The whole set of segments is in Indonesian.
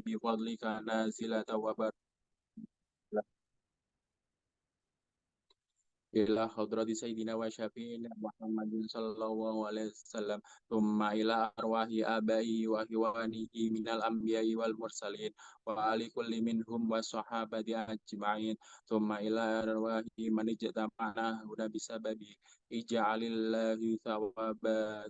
بفضلك نازلة وبركة إلى حضرة سيدنا وشفينا محمد صلى الله عليه وسلم ثم إلى أرواح آبائه وإخوانه من الأنبياء والمرسلين وآل كل منهم والصحابة أجمعين ثم إلى أرواح من اجتمعنا هنا بسببه اجعل الله ثواب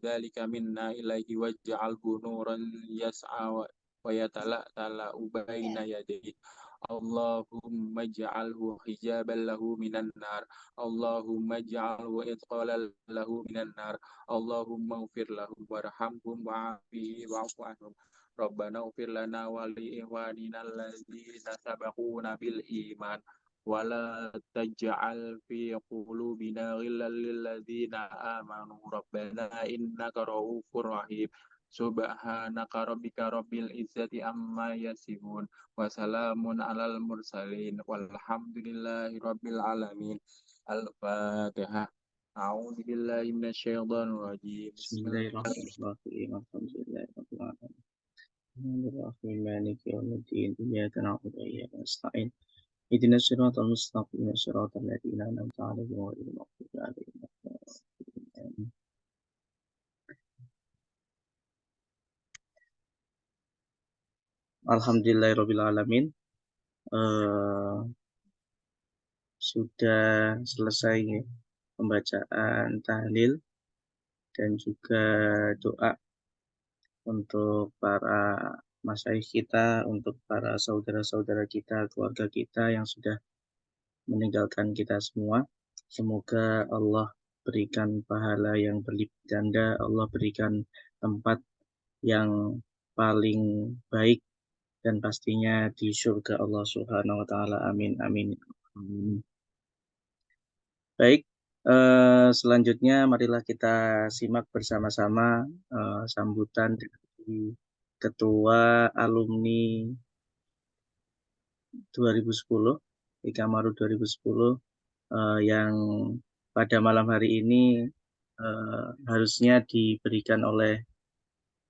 ذلك منا إليه واجعله نورا يسعى ويتلألأ بين يديه اللهم اجعله حجابا له من النار اللهم اجعله إثقالا له من النار اللهم اغفر له وارحمهم وعافيه واعف عنهم ربنا اغفر لنا ولإخواننا الذين سبقونا بالإيمان ولا تجعل في قلوبنا غلا للذين آمنوا ربنا إنك رؤوف رحيم سبحانك ربك رب العزة عما يصفون وسلام على المرسلين والحمد لله رب العالمين الفاتحة أعوذ بالله من الشيطان الرجيم بسم الله Bismillahirrahmanirrahim. Alhamdulillahirrahmanirrahim. Bismillahirrahmanirrahim. Maliki yawmiddin. Iyyaka na'budu wa iyyaka nasta'in. Ihdinas siratal mustaqim. Siratal ladzina an'amta 'alaihim ghairil maghdubi 'alaihim waladdallin. Alhamdulillahirabbil alamin. Sudah selesai pembacaan tahlil dan juga doa untuk para masyayikh kita, untuk para saudara-saudara kita, keluarga kita yang sudah meninggalkan kita semua. Semoga Allah berikan pahala yang berlipat ganda, Allah berikan tempat yang paling baik dan pastinya di surga Allah Subhanahu wa taala. Amin amin. Baik, selanjutnya marilah kita simak bersama-sama sambutan dari Ketua Alumni 2010, Ikamaru 2010 yang pada malam hari ini harusnya diberikan oleh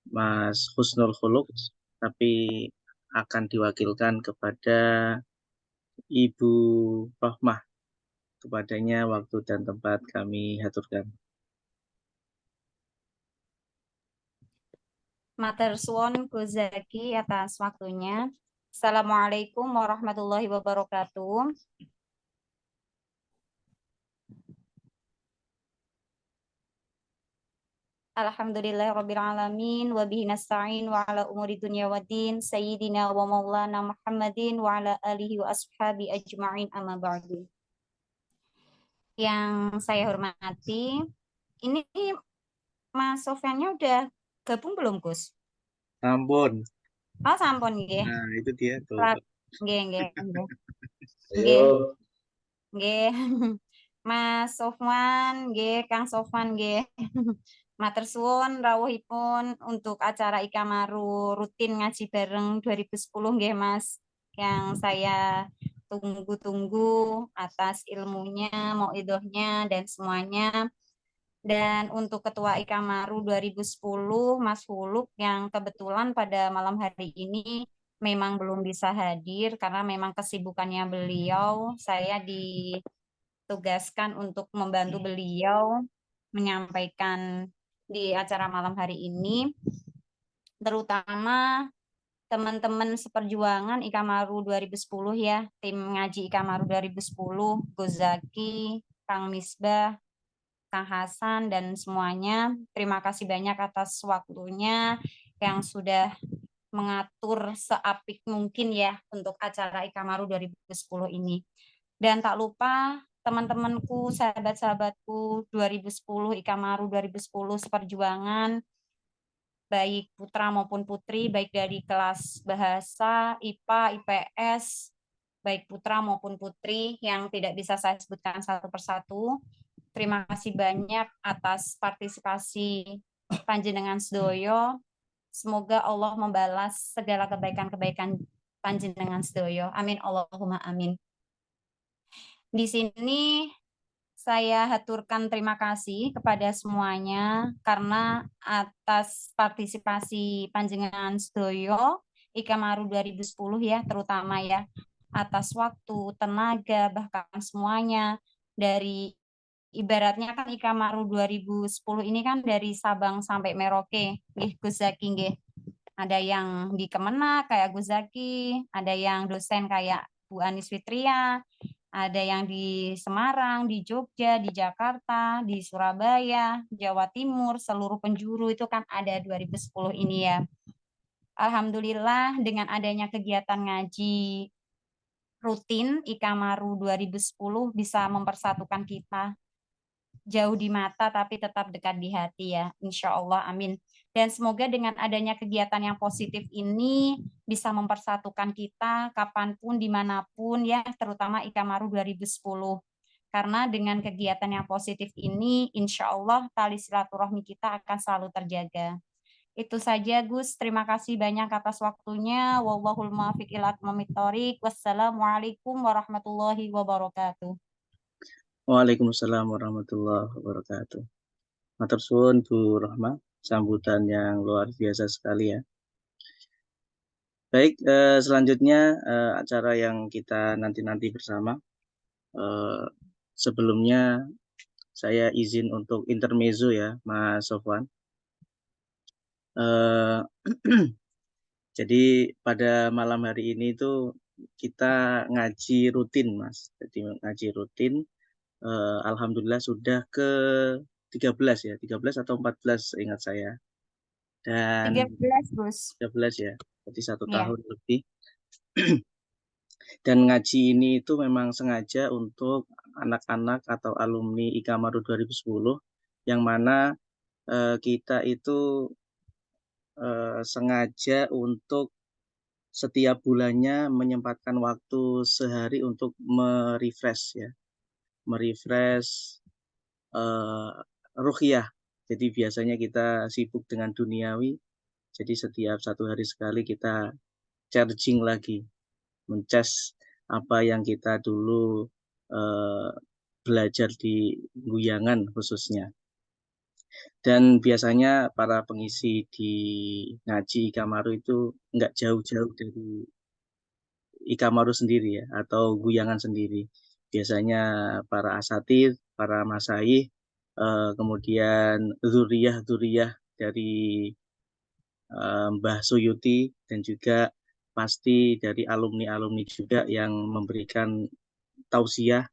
Mas Husnul Khuluq, tapi akan diwakilkan kepada Ibu Rohmah. Kepadanya waktu dan tempat kami haturkan. Matur suwun Gus Zaki atas waktunya. Assalamualaikum warahmatullahi wabarakatuh. Alhamdulillahirabbil alamin wa bihi nasta'in wa ala umuri dunya waddin sayyidina wa maulana Muhammadin wa ala alihi wa ashabi ajma'in amma ba'du. Yang saya hormati, ini Mas Sofyannya udah gabung belum, Gus? Sampun. Oh, sampun nggih. Nah, itu dia tuh. Nggih. Ayo. Nggih. Mas Sofwan nggih, Kang Sofwan nggih. Matur suwun rawuhipun untuk acara Ikamaru rutin ngaji bareng 2010 nggih Mas. Yang saya tunggu-tunggu atas ilmunya, mauidhohnya dan semuanya. Dan untuk Ketua Ikamaru 2010 Mas Huluk yang kebetulan pada malam hari ini memang belum bisa hadir karena memang kesibukannya beliau. Saya ditugaskan untuk membantu beliau menyampaikan di acara malam hari ini, terutama teman-teman seperjuangan Ikamaru 2010 ya, tim ngaji Ikamaru 2010, Gus Zaki, Kang Misbah, Kang Hasan dan semuanya. Terima kasih banyak atas waktunya yang sudah mengatur seapik mungkin ya untuk acara Ikamaru 2010 ini. Dan tak lupa teman-temanku, sahabat-sahabatku 2010 Ikamaru 2010 seperjuangan, baik putra maupun putri, baik dari kelas bahasa, IPA, IPS, baik putra maupun putri yang tidak bisa saya sebutkan satu persatu. Terima kasih banyak atas partisipasi panjenengan sedoyo. Semoga Allah membalas segala kebaikan-kebaikan panjenengan sedoyo. Amin Allahumma amin. Di sini saya haturkan terima kasih kepada semuanya karena atas partisipasi panjenengan sedoyo Ikamaru 2010 ya, terutama ya, atas waktu, tenaga, bahkan semuanya. Dari ibaratnya kan Ikamaru 2010 ini kan dari Sabang sampai Merauke, nggih Gus Zaki nggih. Ada yang di Kemenak kayak Gus Zaki, ada yang dosen kayak Bu Anis Fitria, ada yang di Semarang, di Jogja, di Jakarta, di Surabaya, Jawa Timur, seluruh penjuru itu kan ada 2010 ini ya. Alhamdulillah dengan adanya kegiatan ngaji rutin Ikamaru 2010 bisa mempersatukan kita jauh di mata tapi tetap dekat di hati ya. Insya Allah, amin. Dan semoga dengan adanya kegiatan yang positif ini bisa mempersatukan kita kapanpun, dimanapun ya, terutama Ikamaru 2010. Karena dengan kegiatan yang positif ini, insya Allah tali silaturahmi kita akan selalu terjaga. Itu saja Gus, terima kasih banyak atas waktunya. Wallahul muwaffiq ila aqwamit thoriq. Wassalamualaikum warahmatullahi wabarakatuh. Waalaikumsalam warahmatullahi wabarakatuh. Matur suwun Bu Rahma, sambutan yang luar biasa sekali ya. Baik, selanjutnya acara yang kita nanti-nanti bersama. Sebelumnya saya izin untuk intermezzo ya, Mas Sofwan. Jadi pada malam hari ini tuh kita ngaji rutin, Mas. Jadi ngaji rutin, alhamdulillah sudah ke 13 ya, 13 atau 14 ingat saya. Dan 13 Gus. 13 ya, berarti 1 Ya. tahun lebih. Dan ngaji ini itu memang sengaja untuk anak-anak atau alumni Ikamaru 2010 yang mana kita itu sengaja untuk setiap bulannya menyempatkan waktu sehari untuk merefresh ya, merefresh ruhiyah. Jadi biasanya kita sibuk dengan duniawi, jadi setiap 1 hari sekali kita charging lagi, mencas apa yang kita dulu belajar di Guyangan khususnya. Dan biasanya para pengisi di ngaji Ikamaru itu nggak jauh-jauh dari Ikamaru sendiri ya, atau Guyangan sendiri. Biasanya para asatidz, para masaih, kemudian dzurriyah-dzurriyah dari Mbah Suyuti, dan juga pasti dari alumni-alumni juga yang memberikan tausiah,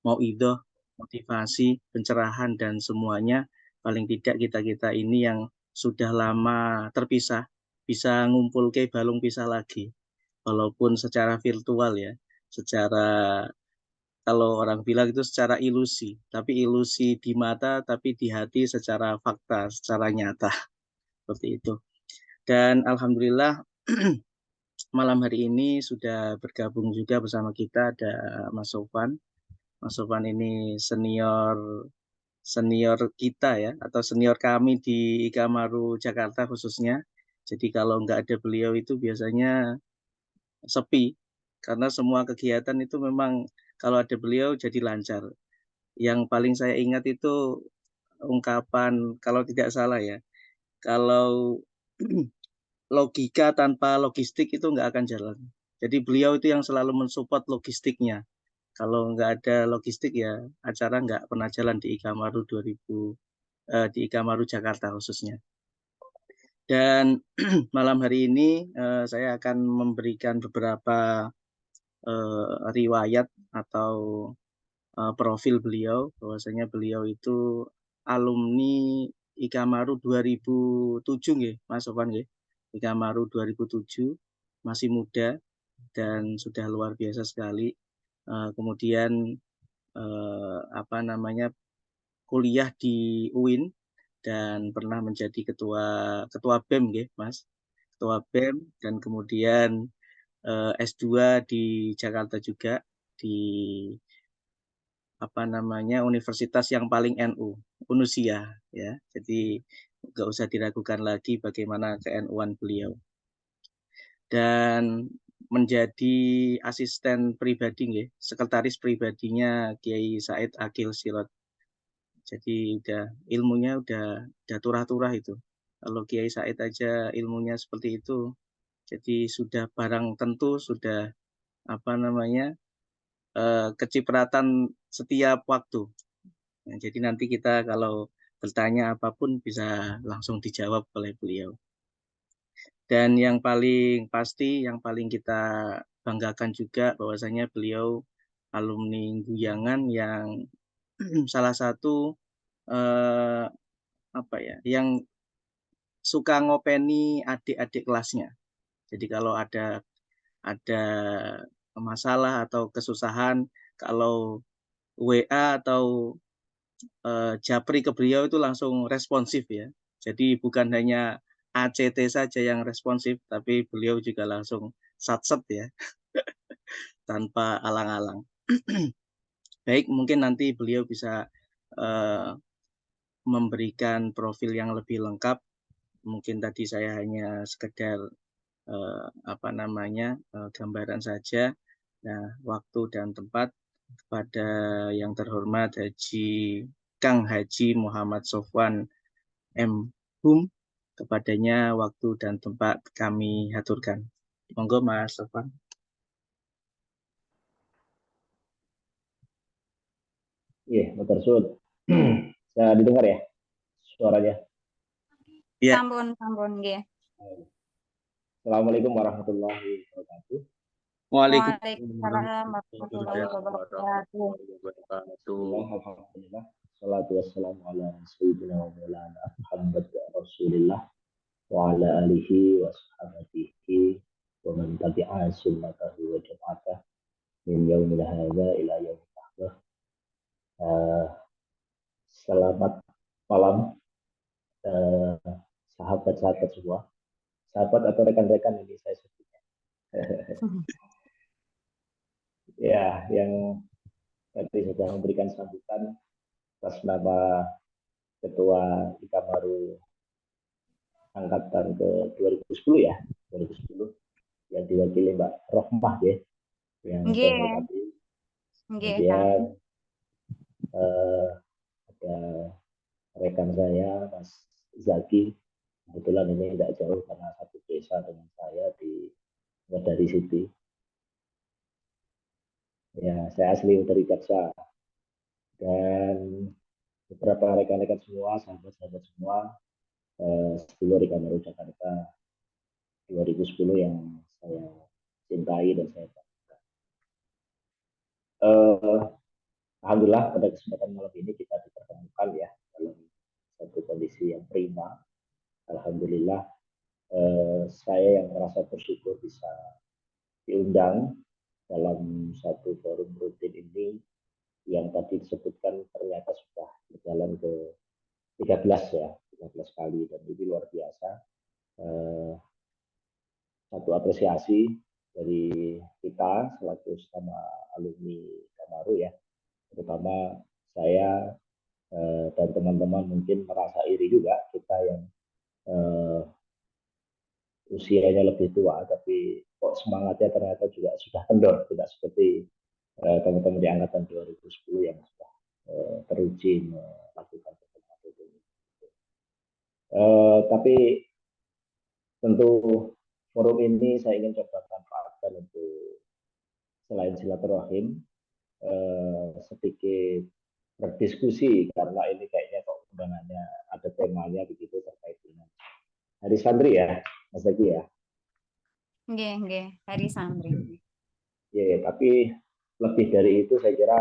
mauidhah, motivasi, pencerahan, dan semuanya. Paling tidak kita-kita ini yang sudah lama terpisah, bisa ngumpul ke balung pisah lagi. Walaupun secara virtual ya, secara kalau orang bilang itu secara ilusi, tapi ilusi di mata, tapi di hati secara fakta, secara nyata. Seperti itu. Dan alhamdulillah malam hari ini sudah bergabung juga bersama kita ada Mas Sofwan. Mas Sofwan ini senior kita ya, atau senior kami di Ikamaru Jakarta khususnya. Jadi kalau nggak ada beliau itu biasanya sepi, karena semua kegiatan itu memang kalau ada beliau jadi lancar. Yang paling saya ingat itu ungkapan, kalau tidak salah ya, kalau logika tanpa logistik itu nggak akan jalan. Jadi beliau itu yang selalu mensupport logistiknya. Kalau nggak ada logistik ya acara nggak pernah jalan di Ikamaru 2000, di Ikamaru Jakarta khususnya. Dan malam hari ini saya akan memberikan beberapa riwayat atau profil beliau, bahwasanya beliau itu alumni Ikamaru 2007 nggih, Mas Sofwan nggih. Ikamaru 2007, masih muda dan sudah luar biasa sekali. Kemudian kuliah di UIN dan pernah menjadi ketua BEM nggih, Mas. Ketua BEM, dan kemudian S2 di Jakarta juga, di universitas yang paling NU, Unusia ya. Jadi nggak usah diragukan lagi bagaimana ke-NU-an beliau. Dan menjadi asisten pribadi nggih, sekretaris pribadinya Kiai Said Akil Sirot. Jadi ilmunya udah turah-turah itu. Kalau Kiai Said aja ilmunya seperti itu, Jadi sudah barang tentu, sudah apa namanya kecipratan setiap waktu. Nah, jadi nanti kita kalau bertanya apapun bisa langsung dijawab oleh beliau. Dan yang paling pasti, yang paling kita banggakan juga bahwasanya beliau alumni Guyangan yang salah satu apa ya, yang suka ngopeni adik-adik kelasnya. Jadi kalau ada masalah atau kesusahan, kalau WA atau japri ke beliau itu langsung responsif ya. Jadi bukan hanya ACT saja yang responsif, tapi beliau juga langsung satset ya, tanpa alang-alang. Baik, mungkin nanti beliau bisa memberikan profil yang lebih lengkap. Mungkin tadi saya hanya sekedar apa namanya gambaran saja. Nah, waktu dan tempat kepada yang terhormat Kang Haji Muhammad Sofwan M. Hum, kepadanya waktu dan tempat kami aturkan. Monggo Mas Sofwan. Iya, Dr. Sud. Saya didengar ya suaranya? Ya. Sampun, nggih. Assalamualaikum warahmatullahi wabarakatuh. Waalaikumsalam warahmatullahi wabarakatuh. Alhamdulillah. Salatu wassalamu ala sayyidina wa maulana Muhammad Rasulillah wa ala alihi wa sahabatihi wa man tabi'a sunnatahu wa jama'atah min yaumil hadza ila yaumil akhir. Selamat malam sahabat-sahabat semua. Sahabat atau rekan-rekan ini saya sebutnya. Ya, yang tadi sudah memberikan sambutan atas nama Ketua Ikamaru angkatan ke 2010 ya, 2010 yang diwakili Mbak Rohmah ya, yang saya hormati. Kemudian ada rekan saya Mas Zaki, kebetulan ini tidak jauh karena satu desa dengan saya di Wedari City. Ya, saya asli dari Jaksa dan beberapa rekan-rekan semua, sahabat-sahabat semua, sedulur Ikamaru Jakarta 2010 yang saya cintai dan saya banggakan. Alhamdulillah pada kesempatan malam ini kita dipertemukan ya dalam satu kondisi yang prima. Alhamdulillah saya yang merasa bersyukur bisa diundang dalam satu forum rutin ini yang tadi disebutkan ternyata sudah berjalan ke 13 ya, 13 kali, dan ini luar biasa. Satu apresiasi dari kita selaku sama alumni Ikamaru ya, terutama saya dan teman-teman mungkin merasa iri juga, kita yang usianya lebih tua tapi kok semangatnya ternyata juga sudah kendor, tidak seperti teman-teman di angkatan 2010 yang sudah teruji melakukan pertemuan ini. Tapi tentu forum ini saya ingin coba manfaatkan untuk selain silaturahim sedikit berdiskusi, karena ini kayaknya kok undangannya ada temanya begitu terkait dengan Hari Santri ya, Mas Zaki ya. Nggih, Hari Santri. Ya, tapi lebih dari itu saya kira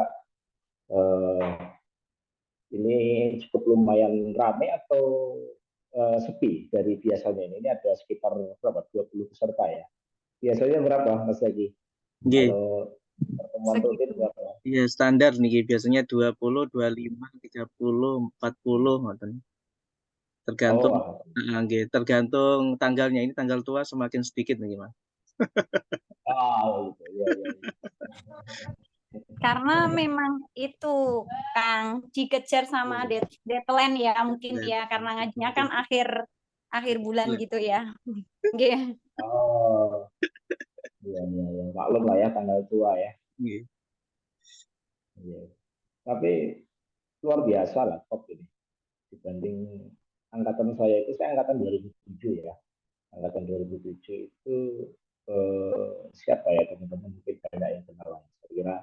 ini cukup lumayan ramai atau sepi dari biasanya. Ini ada sekitar berapa? 20 peserta ya. Biasanya berapa Mas Zaki? Kalau pertemuan rutin berapa? Iya, standar nih biasanya 20, 25, 30, 40 ngoten. Tergantung tergantung tanggalnya. Ini tanggal tua semakin sedikit nih, Mas. Gitu. Ya. Karena memang itu Kang dikejar sama deadline ya mungkin ya, karena ngajinya kan akhir bulan gitu ya. Nggih. Iya. Maklum lah ya tanggal tua ya. Iya. Tapi luar biasa lah top ini. Dibanding angkatan saya itu, saya angkatan 2007 ya. angkatan 2007 itu siapa ya teman-teman, mungkin banyak yang kenal. Saya kira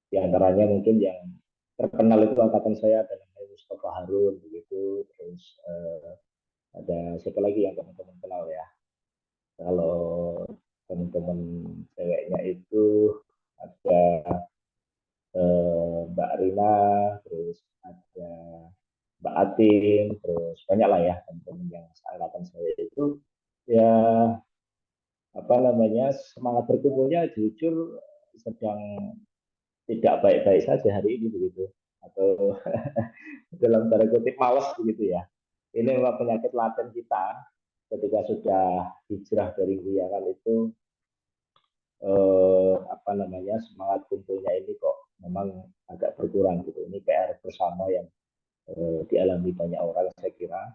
di antaranya mungkin yang terkenal itu angkatan saya adalah Mustafa Harun begitu, terus ada siapa lagi yang teman-teman kenal ya. Kalau teman-teman ceweknya itu ada Mbak Rina, terus ada Mbak Atin, terus banyak lah ya teman-teman yang angkatan saya itu ya, apa namanya, semangat berkumpulnya jujur sedang tidak baik-baik saja hari ini begitu, atau dalam tanda kutip malas begitu ya. Ini memang penyakit laten kita ketika sudah hijrah dari Guyangan itu, apa namanya, semangat kumpulnya ini kok memang agak berkurang gitu. Ini PR bersama yang dialami banyak orang saya kira.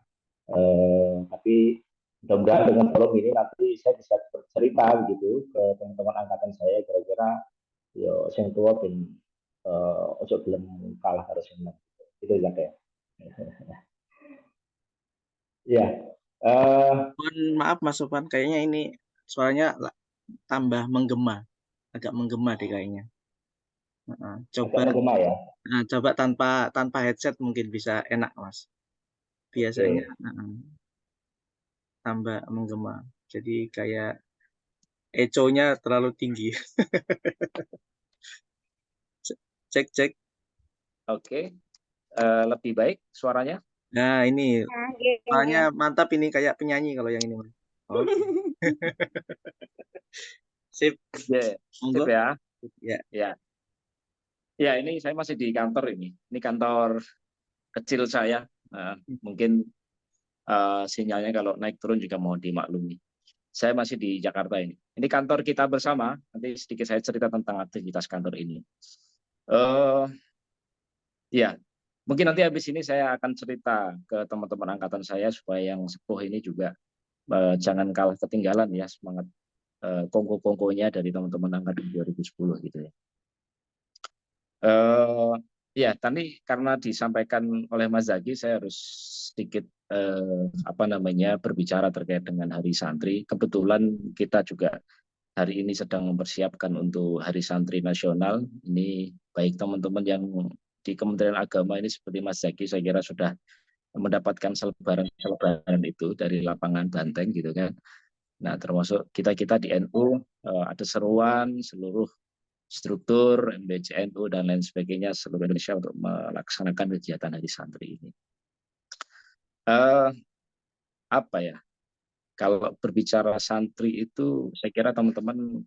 Tapi mudah-mudahan dengan forum ini nanti saya bisa bercerita gitu ke teman-teman angkatan saya, kira-kira yo sing tua ben ojo belum kalah harus menang. Itu ya kayak. Ya. Mohon maaf Mas Sofwan, kayaknya ini suaranya tambah menggema, agak menggema deh kayaknya. Coba Agak menggema ya. coba tanpa headset mungkin bisa enak Mas. Biasanya tambah menggema. Jadi kayak echo-nya terlalu tinggi. Cek. Oke. Lebih baik suaranya? Nah, ini Nah, nggih, suaranya nggih. mantap, ini kayak penyanyi kalau yang ini Mas. Oke. Sip. Ya, Monggo. sip ya. Ya. Ya. Ya, ini saya masih di kantor ini. Ini kantor kecil saya. Mungkin sinyalnya kalau naik turun juga mohon dimaklumi. Saya masih di Jakarta ini. Ini kantor kita bersama. Nanti sedikit saya cerita tentang aktivitas kantor ini. Ya, mungkin nanti habis ini saya akan cerita ke teman-teman angkatan saya supaya yang sepuh ini juga jangan kalah ketinggalan ya semangat kongko-kongkonya dari teman-teman angkatan 2010 gitu ya. Ya, tadi karena disampaikan oleh Mas Zaki, saya harus sedikit apa namanya berbicara terkait dengan Hari Santri. Kebetulan kita juga hari ini sedang mempersiapkan untuk Hari Santri Nasional. Ini baik teman-teman yang di Kementerian Agama ini seperti Mas Zaki, saya kira sudah mendapatkan selebaran itu dari lapangan Banteng gitu kan. Nah, termasuk kita di NU ada seruan seluruh struktur MBC NU dan lain sebagainya seluruh Indonesia untuk melaksanakan kegiatan Hari Santri ini. Apa ya? Kalau berbicara santri itu, saya kira teman-teman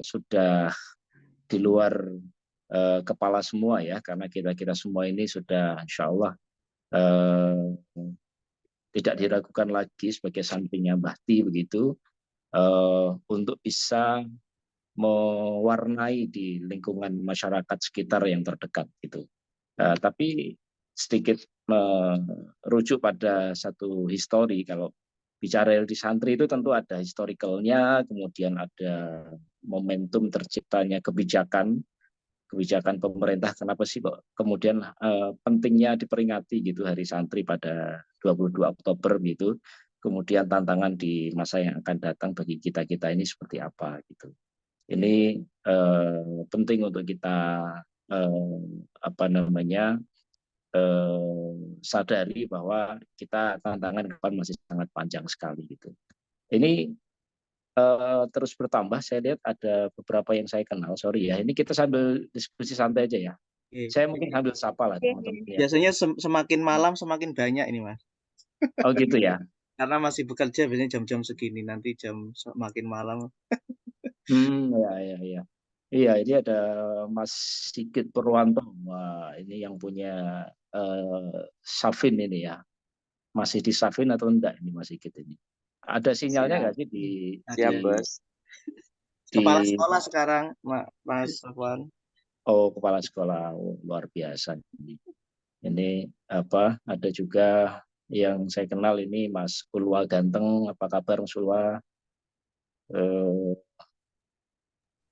sudah di luar kepala semua ya, karena kita semua ini sudah, insya Allah, tidak diragukan lagi sebagai santrinya Mbah Ti begitu, untuk bisa mewarnai di lingkungan masyarakat sekitar yang terdekat gitu. Tapi sedikit merujuk pada satu histori. Kalau bicara di santri itu tentu ada historicalnya, kemudian ada momentum terciptanya kebijakan pemerintah. Kenapa sih kok kemudian pentingnya diperingati gitu Hari Santri pada 22 Oktober gitu. Kemudian tantangan di masa yang akan datang bagi kita-kita ini seperti apa gitu. Ini penting untuk kita apa namanya sadari bahwa kita tantangan ke depan masih sangat panjang sekali gitu. Ini terus bertambah. Saya lihat ada beberapa yang saya kenal. Sorry ya, ini kita sambil diskusi santai aja ya. Saya mungkin sambil sapa lah teman-teman ya. Biasanya semakin malam semakin banyak ini Mas. Oh gitu ya. Karena masih bekerja biasanya jam-jam segini, nanti jam semakin malam. Ya. Iya, ini ada Mas Sigit Purwanto. Wah, ini yang punya Safin ini ya. Masih di Safin atau enggak ini Mas Sigit ini? Ada sinyalnya nggak sih di Siap, Bos. Kepala sekolah sekarang, Mas Sofwan. Oh, kepala sekolah. Oh, luar biasa ini. Ini apa? Ada juga yang saya kenal ini Mas Ulwa Ganteng. Apa kabar Mas Ulwa?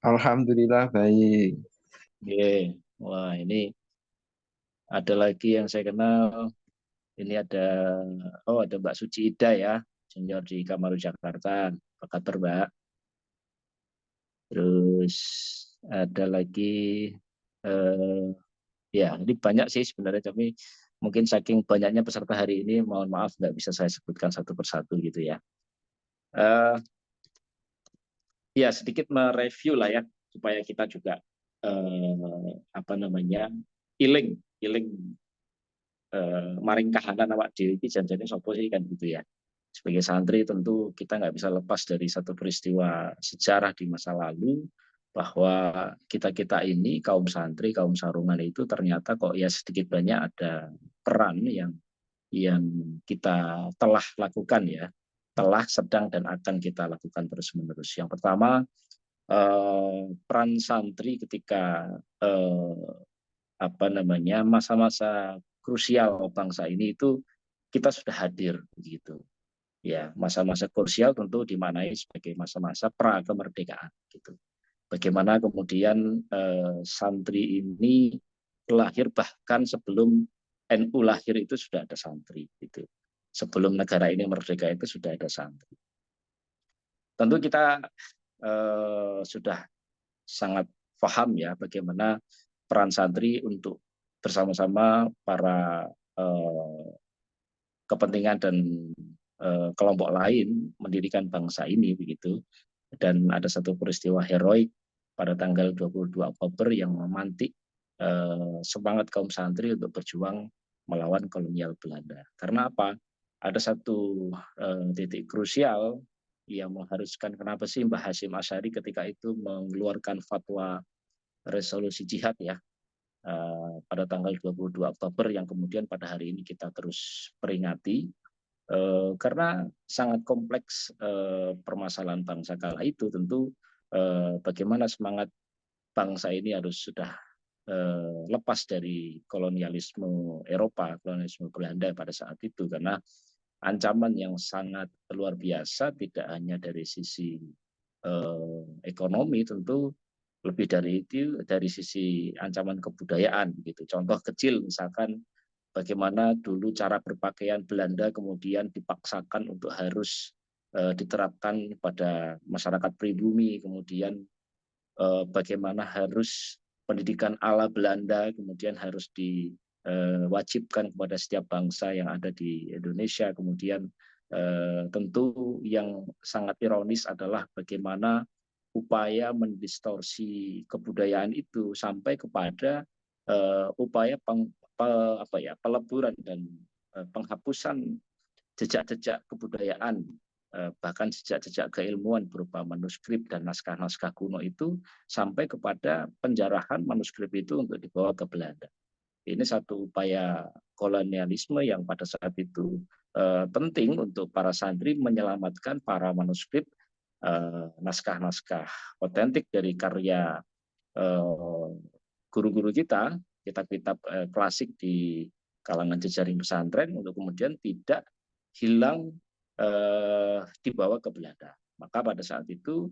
Alhamdulillah baik. Wah, ini ada lagi yang saya kenal Ini ada Mbak Suci Ida ya, senior di Kamaru Jakarta. Apa kabar Mbak? Terus ada lagi ya ini banyak sih sebenarnya, tapi mungkin saking banyaknya peserta hari ini, mohon maaf nggak bisa saya sebutkan satu persatu gitu ya. Ya sedikit mereview lah ya, supaya kita juga iling maring kahanan awak dhewe iki janjane sapa sih kan gitu ya. Sebagai santri tentu kita nggak bisa lepas dari satu peristiwa sejarah di masa lalu, bahwa kita ini kaum santri, kaum sarungan itu ternyata kok ya sedikit banyak ada peran yang kita telah lakukan ya, telah, sedang, dan akan kita lakukan terus-menerus. Yang pertama, peran santri ketika masa-masa krusial bangsa ini itu kita sudah hadir begitu. Ya, masa-masa krusial tentu dimaknai sebagai masa-masa pra kemerdekaan gitu. Bagaimana kemudian santri ini lahir, bahkan sebelum NU lahir itu sudah ada santri gitu. Sebelum negara ini merdeka itu sudah ada santri. Tentu kita sudah sangat paham ya bagaimana peran santri untuk bersama-sama para kepentingan dan kelompok lain mendirikan bangsa ini begitu. Dan ada satu peristiwa heroik pada tanggal 22 Oktober yang memantik semangat kaum santri untuk berjuang melawan kolonial Belanda. Karena apa? Ada satu titik krusial yang mengharuskan, kenapa sih Mbah Hasyim Asy'ari ketika itu mengeluarkan fatwa resolusi jihad ya pada tanggal 22 Oktober yang kemudian pada hari ini kita terus peringati, karena sangat kompleks permasalahan bangsa kala itu. Tentu bagaimana semangat bangsa ini harus sudah lepas dari kolonialisme Eropa, kolonialisme Belanda pada saat itu, karena ancaman yang sangat luar biasa tidak hanya dari sisi ekonomi, tentu lebih dari itu dari sisi ancaman kebudayaan gitu. Contoh kecil misalkan bagaimana dulu cara berpakaian Belanda kemudian dipaksakan untuk harus diterapkan pada masyarakat pribumi, kemudian bagaimana harus pendidikan ala Belanda kemudian harus diwajibkan kepada setiap bangsa yang ada di Indonesia. Kemudian tentu yang sangat ironis adalah bagaimana upaya mendistorsi kebudayaan itu sampai kepada upaya peleburan dan penghapusan jejak-jejak kebudayaan, bahkan jejak-jejak keilmuan berupa manuskrip dan naskah-naskah kuno itu, sampai kepada penjarahan manuskrip itu untuk dibawa ke Belanda. Ini satu upaya kolonialisme yang pada saat itu penting untuk para santri menyelamatkan para manuskrip, naskah-naskah otentik dari karya guru-guru kita, kitab-kitab klasik di kalangan jejaring pesantren, untuk kemudian tidak hilang dibawa ke Belanda. Maka pada saat itu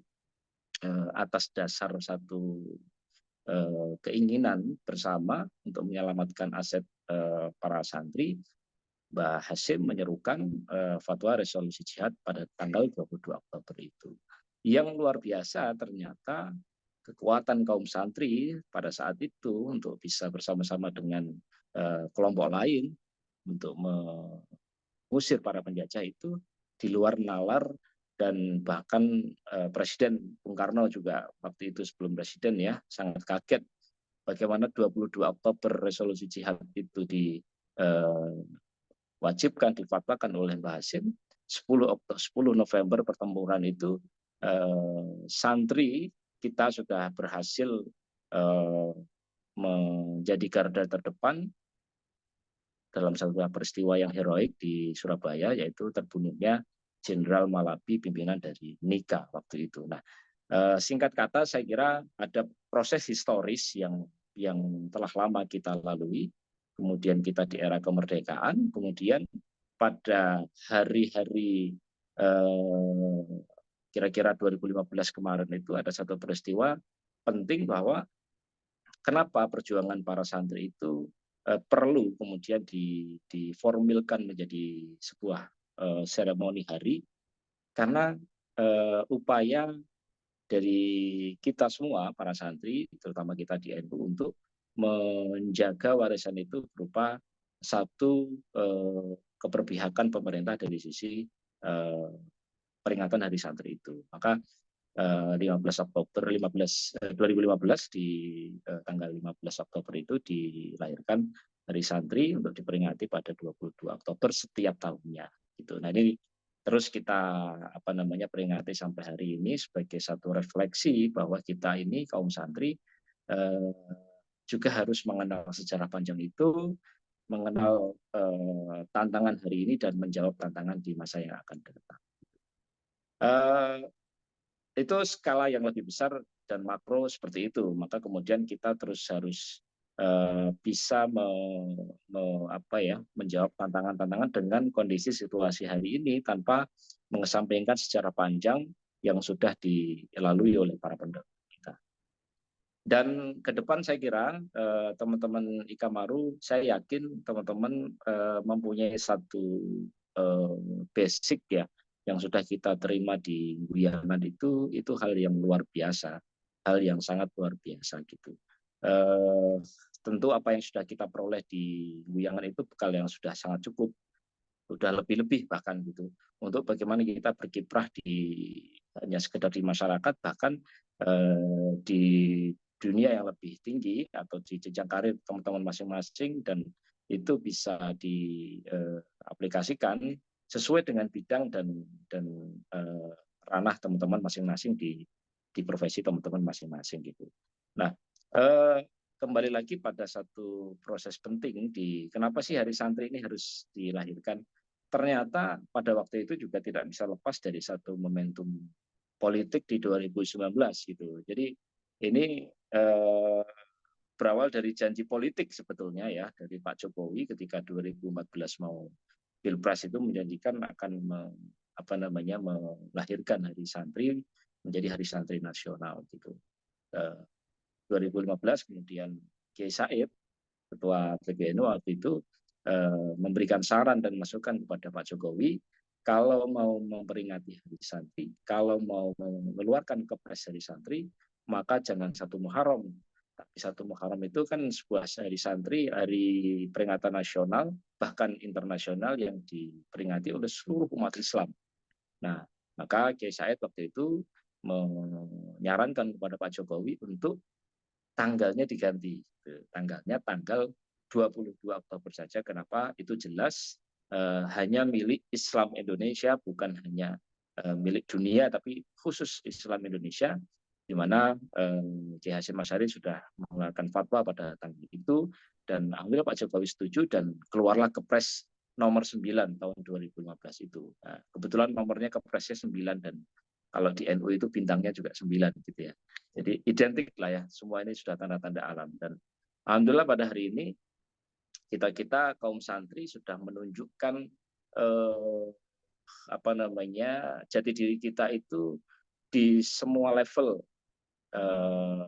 atas dasar satu keinginan bersama untuk menyelamatkan aset para santri, Mbah Hasyim menyerukan fatwa resolusi jihad pada tanggal 22 Oktober itu. Yang luar biasa ternyata kekuatan kaum santri pada saat itu untuk bisa bersama-sama dengan kelompok lain untuk mengusir para penjajah itu di luar nalar. Dan bahkan Presiden Bung Karno juga waktu itu sebelum presiden ya sangat kaget bagaimana 22 Oktober resolusi jihad itu diwajibkan, difatwakan oleh Mbah Hasyim. 10 November pertempuran itu santri kita sudah berhasil menjadi garda terdepan dalam satu peristiwa yang heroik di Surabaya, yaitu terbunuhnya Jenderal Malabi, pimpinan dari NIKA waktu itu. Nah, singkat kata saya kira ada proses historis yang telah lama kita lalui, kemudian kita di era kemerdekaan, kemudian pada hari-hari kira-kira 2015 kemarin itu ada satu peristiwa penting, bahwa kenapa perjuangan para santri itu perlu kemudian diformulkan menjadi sebuah seremoni hari, karena upaya dari kita semua para santri, terutama kita di NU, untuk menjaga warisan itu berupa satu keberpihakan pemerintah dari sisi peringatan Hari Santri itu. Maka 15 Oktober 2015 di tanggal 15 Oktober itu dilahirkan Hari Santri untuk diperingati pada 22 Oktober setiap tahunnya gitu. Nah, ini terus kita peringati sampai hari ini sebagai satu refleksi bahwa kita ini kaum santri juga harus mengenal sejarah panjang itu, mengenal tantangan hari ini dan menjawab tantangan di masa yang akan datang. Itu skala yang lebih besar dan makro seperti itu. Maka kemudian kita terus harus bisa menjawab tantangan-tantangan dengan kondisi situasi hari ini tanpa mengesampingkan secara panjang yang sudah dilalui oleh para pendahulu kita. Dan ke depan saya kira teman-teman Ikamaru, saya yakin teman-teman mempunyai satu basic ya yang sudah kita terima di Wiyangan itu hal yang luar biasa, hal yang sangat luar biasa gitu. Tentu apa yang sudah kita peroleh di Wiyangan itu bekal yang sudah sangat cukup, sudah lebih-lebih bahkan gitu, untuk bagaimana kita berkiprah hanya sekedar di masyarakat, bahkan di dunia yang lebih tinggi atau di jenjang karir teman-teman masing-masing, dan itu bisa diaplikasikan sesuai dengan bidang dan ranah teman-teman masing-masing di profesi teman-teman masing-masing gitu. Nah, kembali lagi pada satu proses penting kenapa sih Hari Santri ini harus dilahirkan. Ternyata pada waktu itu juga tidak bisa lepas dari satu momentum politik di 2019 gitu. Jadi ini berawal dari janji politik sebetulnya ya dari Pak Jokowi ketika 2014 mau Pilpres itu menjanjikan akan melahirkan Hari Santri menjadi Hari Santri Nasional gitu. 2015 kemudian Kiai Said, Ketua PBNU waktu itu memberikan saran dan masukan kepada Pak Jokowi, kalau mau memperingati Hari Santri, kalau mau mengeluarkan Kepres Hari Santri, maka jangan 1 Muharram. Tapi 1 Muharram itu kan sebuah Hari Santri, hari peringatan nasional, bahkan internasional yang diperingati oleh seluruh umat Islam. Nah, maka Kiai Said waktu itu menyarankan kepada Pak Jokowi untuk tanggalnya diganti. Tanggalnya tanggal 22 Oktober saja. Kenapa? Itu jelas hanya milik Islam Indonesia, bukan hanya milik dunia, tapi khusus Islam Indonesia, di mana Kiai Hasyim Asy'ari sudah mengeluarkan fatwa pada tanggal itu, dan alhamdulillah Pak Jokowi setuju, dan keluarlah Kepres nomor 9 tahun 2015 itu. Nah, kebetulan nomornya Kepresnya 9, dan kalau di NU itu bintangnya juga 9 gitu ya. Jadi identik lah ya, semua ini sudah tanda-tanda alam. Dan alhamdulillah pada hari ini kita kaum santri sudah menunjukkan jati diri kita itu di semua level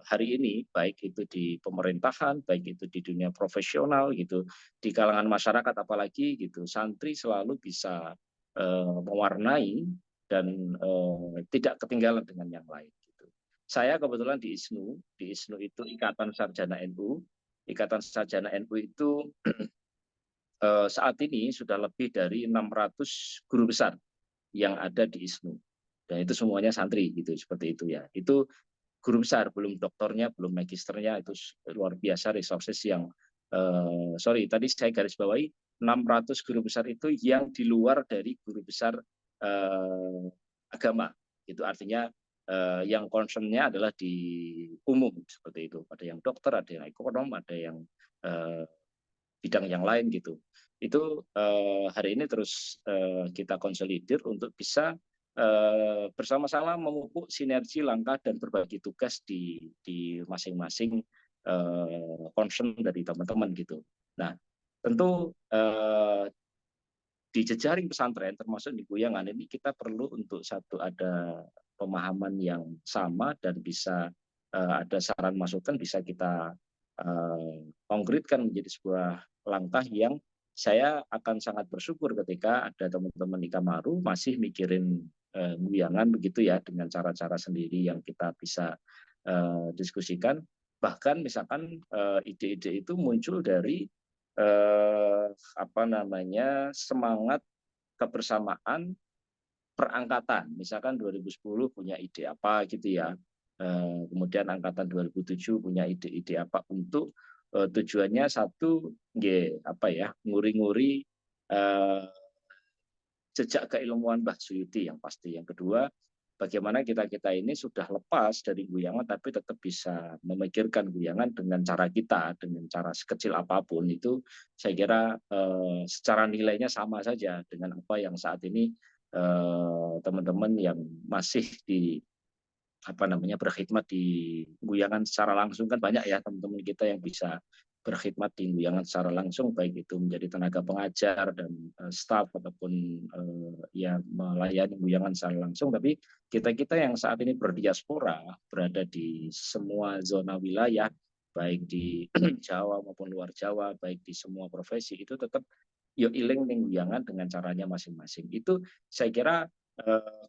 hari ini, baik itu di pemerintahan, baik itu di dunia profesional gitu, di kalangan masyarakat apalagi gitu, santri selalu bisa mewarnai dan tidak ketinggalan dengan yang lain gitu. Saya kebetulan di ISNU itu Ikatan Sarjana NU. Ikatan Sarjana NU itu saat ini sudah lebih dari 600 guru besar yang ada di ISNU. Dan itu semuanya santri gitu, seperti itu ya. Itu guru besar, belum doktornya, belum magisternya, itu luar biasa resources yang tadi saya garis bawahi 600 guru besar itu yang di luar dari guru besar agama. Itu artinya yang concernnya adalah di umum seperti itu. Ada yang dokter, ada yang ekonom, ada yang bidang yang lain gitu. Itu hari ini terus kita konsolidir untuk bisa bersama-sama memupuk sinergi langkah dan berbagi tugas di masing-masing concern dari teman-teman gitu. Nah, tentu di jejaring pesantren termasuk di Wiyangan ini kita perlu untuk ada pemahaman yang sama dan bisa ada saran masukan bisa kita konkretkan menjadi sebuah langkah yang saya akan sangat bersyukur ketika ada teman-teman Ikamaru masih mikirin guyangan begitu ya, dengan cara-cara sendiri yang kita bisa diskusikan. Bahkan misalkan ide-ide itu muncul dari semangat kebersamaan perangkatan. Misalkan 2010 punya ide apa gitu ya, kemudian angkatan 2007 punya ide-ide apa untuk tujuannya satu, nguri-nguri jejak keilmuan Mbah Suyuti yang pasti. Yang kedua, bagaimana kita ini sudah lepas dari guyangan tapi tetap bisa memikirkan guyangan dengan cara kita, dengan cara sekecil apapun. Itu saya kira secara nilainya sama saja dengan apa yang saat ini teman-teman yang masih berkhidmat di guyangan secara langsung, kan banyak ya teman-teman kita yang bisa berkhidmat di guyangan secara langsung, baik itu menjadi tenaga pengajar dan staf ataupun melayani guyangan secara langsung. Tapi kita yang saat ini berdiaspora, berada di semua zona wilayah, baik di Jawa maupun luar Jawa, baik di semua profesi, itu tetap iling ning guyangan dengan caranya masing-masing. Itu saya kira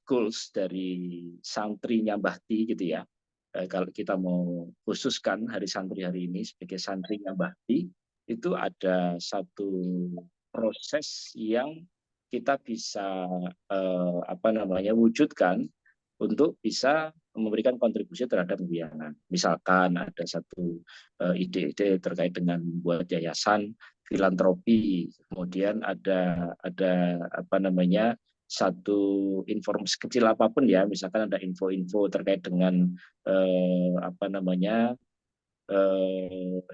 goals dari santrinya Mbah Ti gitu ya. Kalau kita mau khususkan hari santri hari ini sebagai santrinya Mbah Ti, itu ada satu proses yang kita bisa wujudkan untuk bisa memberikan kontribusi terhadap guyangan. Misalkan ada satu ide-ide terkait dengan membuat yayasan filantropi, kemudian ada satu informasi kecil apapun ya, misalkan ada info-info terkait dengan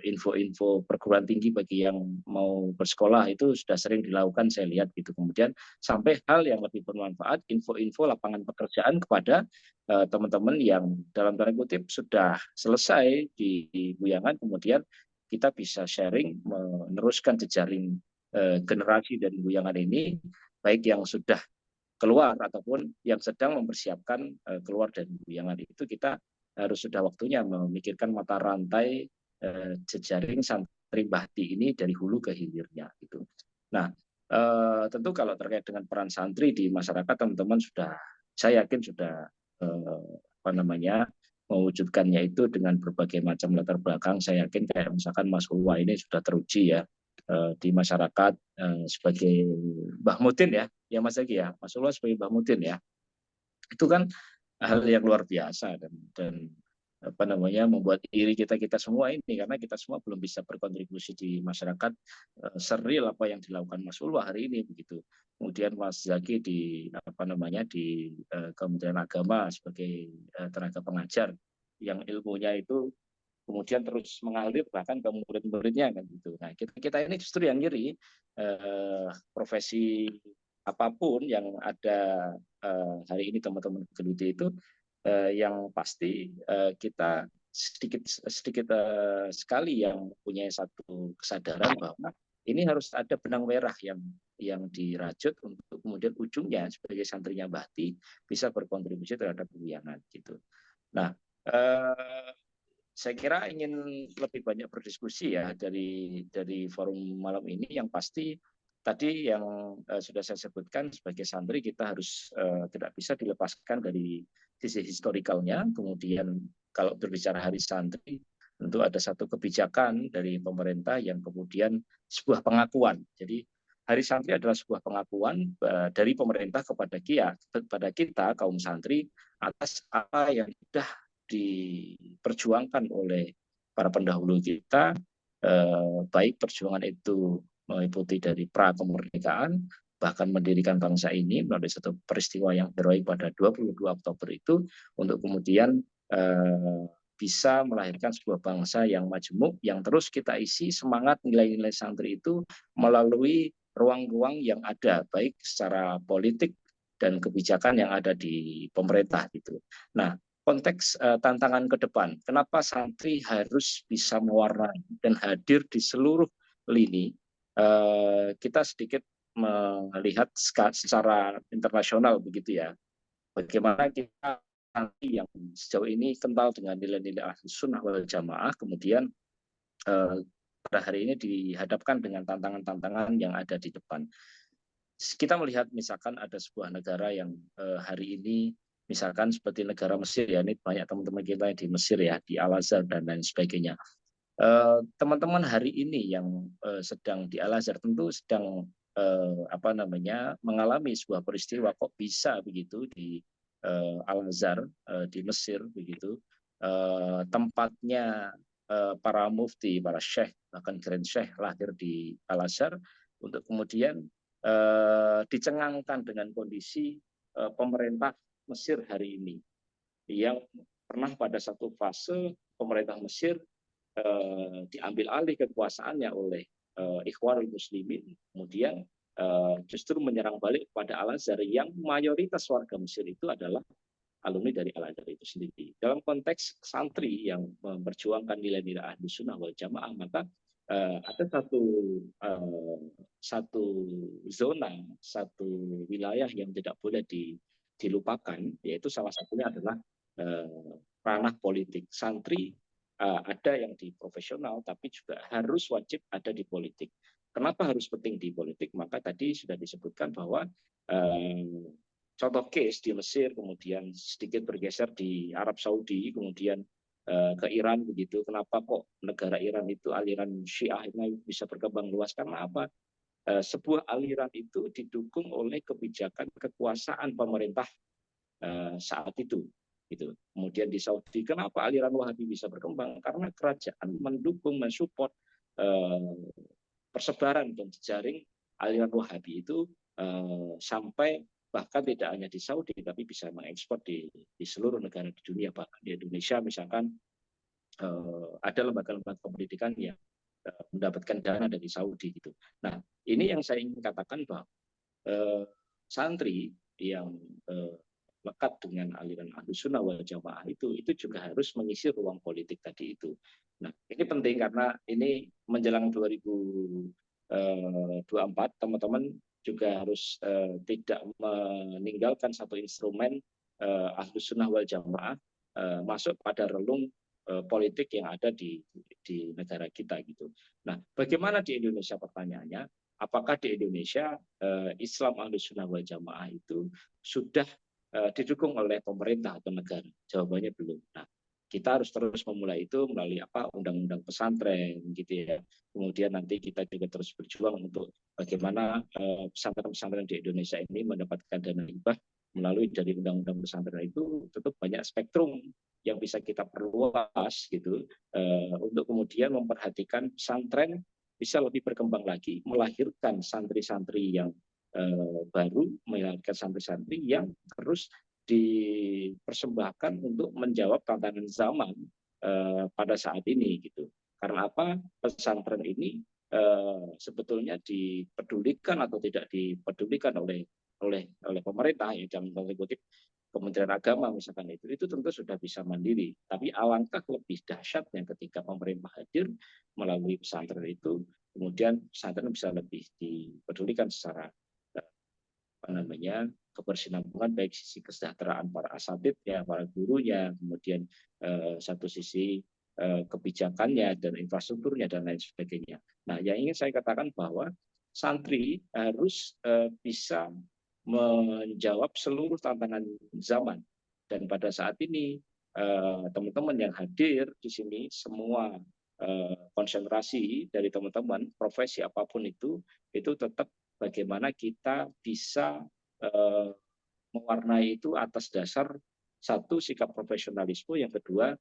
info-info perguruan tinggi bagi yang mau bersekolah, itu sudah sering dilakukan saya lihat gitu. Kemudian sampai hal yang lebih bermanfaat, info-info lapangan pekerjaan kepada teman-teman yang dalam tanda kutip sudah selesai di guyangan, kemudian kita bisa sharing, meneruskan jejaring generasi dari guyangan ini, baik yang sudah keluar ataupun yang sedang mempersiapkan keluar dari guyangan. Itu kita harus sudah waktunya memikirkan mata rantai jejaring santri Mbah Ti ini dari hulu ke hilirnya gitu. Nah, tentu kalau terkait dengan peran santri di masyarakat, teman-teman saya yakin sudah mewujudkannya itu dengan berbagai macam latar belakang. Saya yakin kayak misalkan Mas Ulwa ini sudah teruji ya di masyarakat sebagai Mbah Mutin ya Mas Zaki ya, Mas Ulwa sebagai Mbah Mutin ya. Itu kan hal yang luar biasa dan membuat iri kita semua ini, karena kita semua belum bisa berkontribusi di masyarakat seril apa yang dilakukan Mas Ulwa hari ini begitu. Kemudian Mas Zaki di Kementerian Agama sebagai tenaga pengajar yang ilmunya itu kemudian terus mengalir bahkan ke murid-muridnya kan gitu. Nah, kita ini justru yang ngiri profesi apapun yang ada hari ini teman-teman geluti itu yang pasti kita sedikit sekali yang punya satu kesadaran bahwa ini harus ada benang merah yang dirajut untuk kemudian ujungnya sebagai santrinya Mbah Ti bisa berkontribusi terhadap guyangan gitu. Nah, saya kira ingin lebih banyak berdiskusi ya dari forum malam ini. Yang pasti tadi yang sudah saya sebutkan, sebagai santri kita harus tidak bisa dilepaskan dari sisi historikalnya. Kemudian kalau berbicara hari santri, tentu ada satu kebijakan dari pemerintah yang kemudian sebuah pengakuan. Jadi hari santri adalah sebuah pengakuan dari pemerintah kepada kita kaum santri atas apa yang sudah diperjuangkan oleh para pendahulu kita, baik perjuangan itu meliputi dari pra kemerdekaan, bahkan mendirikan bangsa ini melalui satu peristiwa yang heroik pada 22 Oktober itu, untuk kemudian bisa melahirkan sebuah bangsa yang majemuk, yang terus kita isi semangat nilai-nilai santri itu melalui ruang-ruang yang ada, baik secara politik dan kebijakan yang ada di pemerintah gitu. Nah, konteks tantangan ke depan, kenapa santri harus bisa mewarnai dan hadir di seluruh lini, kita sedikit melihat secara internasional begitu ya, bagaimana kita nanti yang sejauh ini kental dengan nilai-nilai ahli sunnah wal jamaah, kemudian pada hari ini dihadapkan dengan tantangan-tantangan yang ada di depan. Kita melihat misalkan ada sebuah negara yang hari ini misalkan seperti negara Mesir ya, ini banyak teman-teman kita yang di Mesir ya, di Al-Azhar dan lain sebagainya. Teman-teman hari ini yang sedang di Al-Azhar tentu sedang mengalami sebuah peristiwa kok bisa begitu di Al-Azhar di Mesir begitu, tempatnya para mufti, para syekh, bahkan grand syekh lahir di Al-Azhar, untuk kemudian dicengangkan dengan kondisi pemerintah Mesir hari ini yang pernah pada satu fase pemerintah Mesir diambil alih kekuasaannya oleh Ikhwanul Muslimin, kemudian justru menyerang balik kepada Al-Azhar yang mayoritas warga Mesir itu adalah alumni dari Al-Azhar itu sendiri. Dalam konteks santri yang memperjuangkan nilai-nilai Ahlus Sunnah wal Jamaah, maka ada satu zona, satu wilayah yang tidak boleh dilupakan, yaitu salah satunya adalah ranah politik. Santri ada yang di profesional, tapi juga harus wajib ada di politik. Kenapa harus penting di politik? Maka tadi sudah disebutkan bahwa contoh case di Mesir, kemudian sedikit bergeser di Arab Saudi, kemudian ke Iran begitu. Kenapa kok negara Iran itu aliran Syiah ini bisa berkembang luas? Karena apa? Sebuah aliran itu didukung oleh kebijakan kekuasaan pemerintah saat itu. Gitu. Kemudian di Saudi, kenapa aliran Wahabi bisa berkembang? Karena kerajaan mendukung, mensupport persebaran dan jejaring aliran Wahabi itu sampai bahkan tidak hanya di Saudi, tapi bisa mengekspor di seluruh negara di dunia. Bahkan di Indonesia misalkan ada lembaga-lembaga pendidikan yang mendapatkan dana dari Saudi gitu. Nah, ini yang saya ingin katakan bahwa santri yang lekat dengan aliran Ahlus Sunnah wal Jamaah itu juga harus mengisi ruang politik tadi itu. Nah, ini penting karena ini menjelang 2024 teman-teman juga harus tidak meninggalkan satu instrumen Ahlus Sunnah wal Jamaah masuk pada relung politik yang ada di negara kita gitu. Nah, bagaimana di Indonesia pertanyaannya? Apakah di Indonesia Islam Ahlus Sunnah wal Jamaah itu sudah didukung oleh pemerintah atau negara? Jawabannya belum. Nah, kita harus terus memulai itu melalui undang-undang pesantren gitu ya. Kemudian nanti kita juga terus berjuang untuk bagaimana pesantren-pesantren di Indonesia ini mendapatkan dana hibah melalui dari undang-undang pesantren itu. Tentu banyak spektrum yang bisa kita perluas gitu untuk kemudian memperhatikan pesantren bisa lebih berkembang lagi, melahirkan santri-santri yang baru, melahirkan santri-santri yang terus dipersembahkan untuk menjawab tantangan zaman pada saat ini gitu. Karena apa? Pesantren ini sebetulnya dipedulikan atau tidak dipedulikan oleh pemerintah ya, dalam tanda kutip Kementerian Agama misalkan itu tentu sudah bisa mandiri. Tapi alangkah lebih dahsyatnya ketika pemerintah hadir melalui pesantren itu, kemudian pesantren bisa lebih dipedulikan secara kebersinambungan, baik sisi kesejahteraan para asatidnya, para gurunya, kemudian satu sisi kebijakannya dan infrastrukturnya dan lain sebagainya. Nah, yang ingin saya katakan bahwa santri harus bisa menjawab seluruh tantangan zaman, dan pada saat ini teman-teman yang hadir di sini semua konsentrasi dari teman-teman profesi apapun itu tetap bagaimana kita bisa mewarnai itu atas dasar satu sikap profesionalisme, yang kedua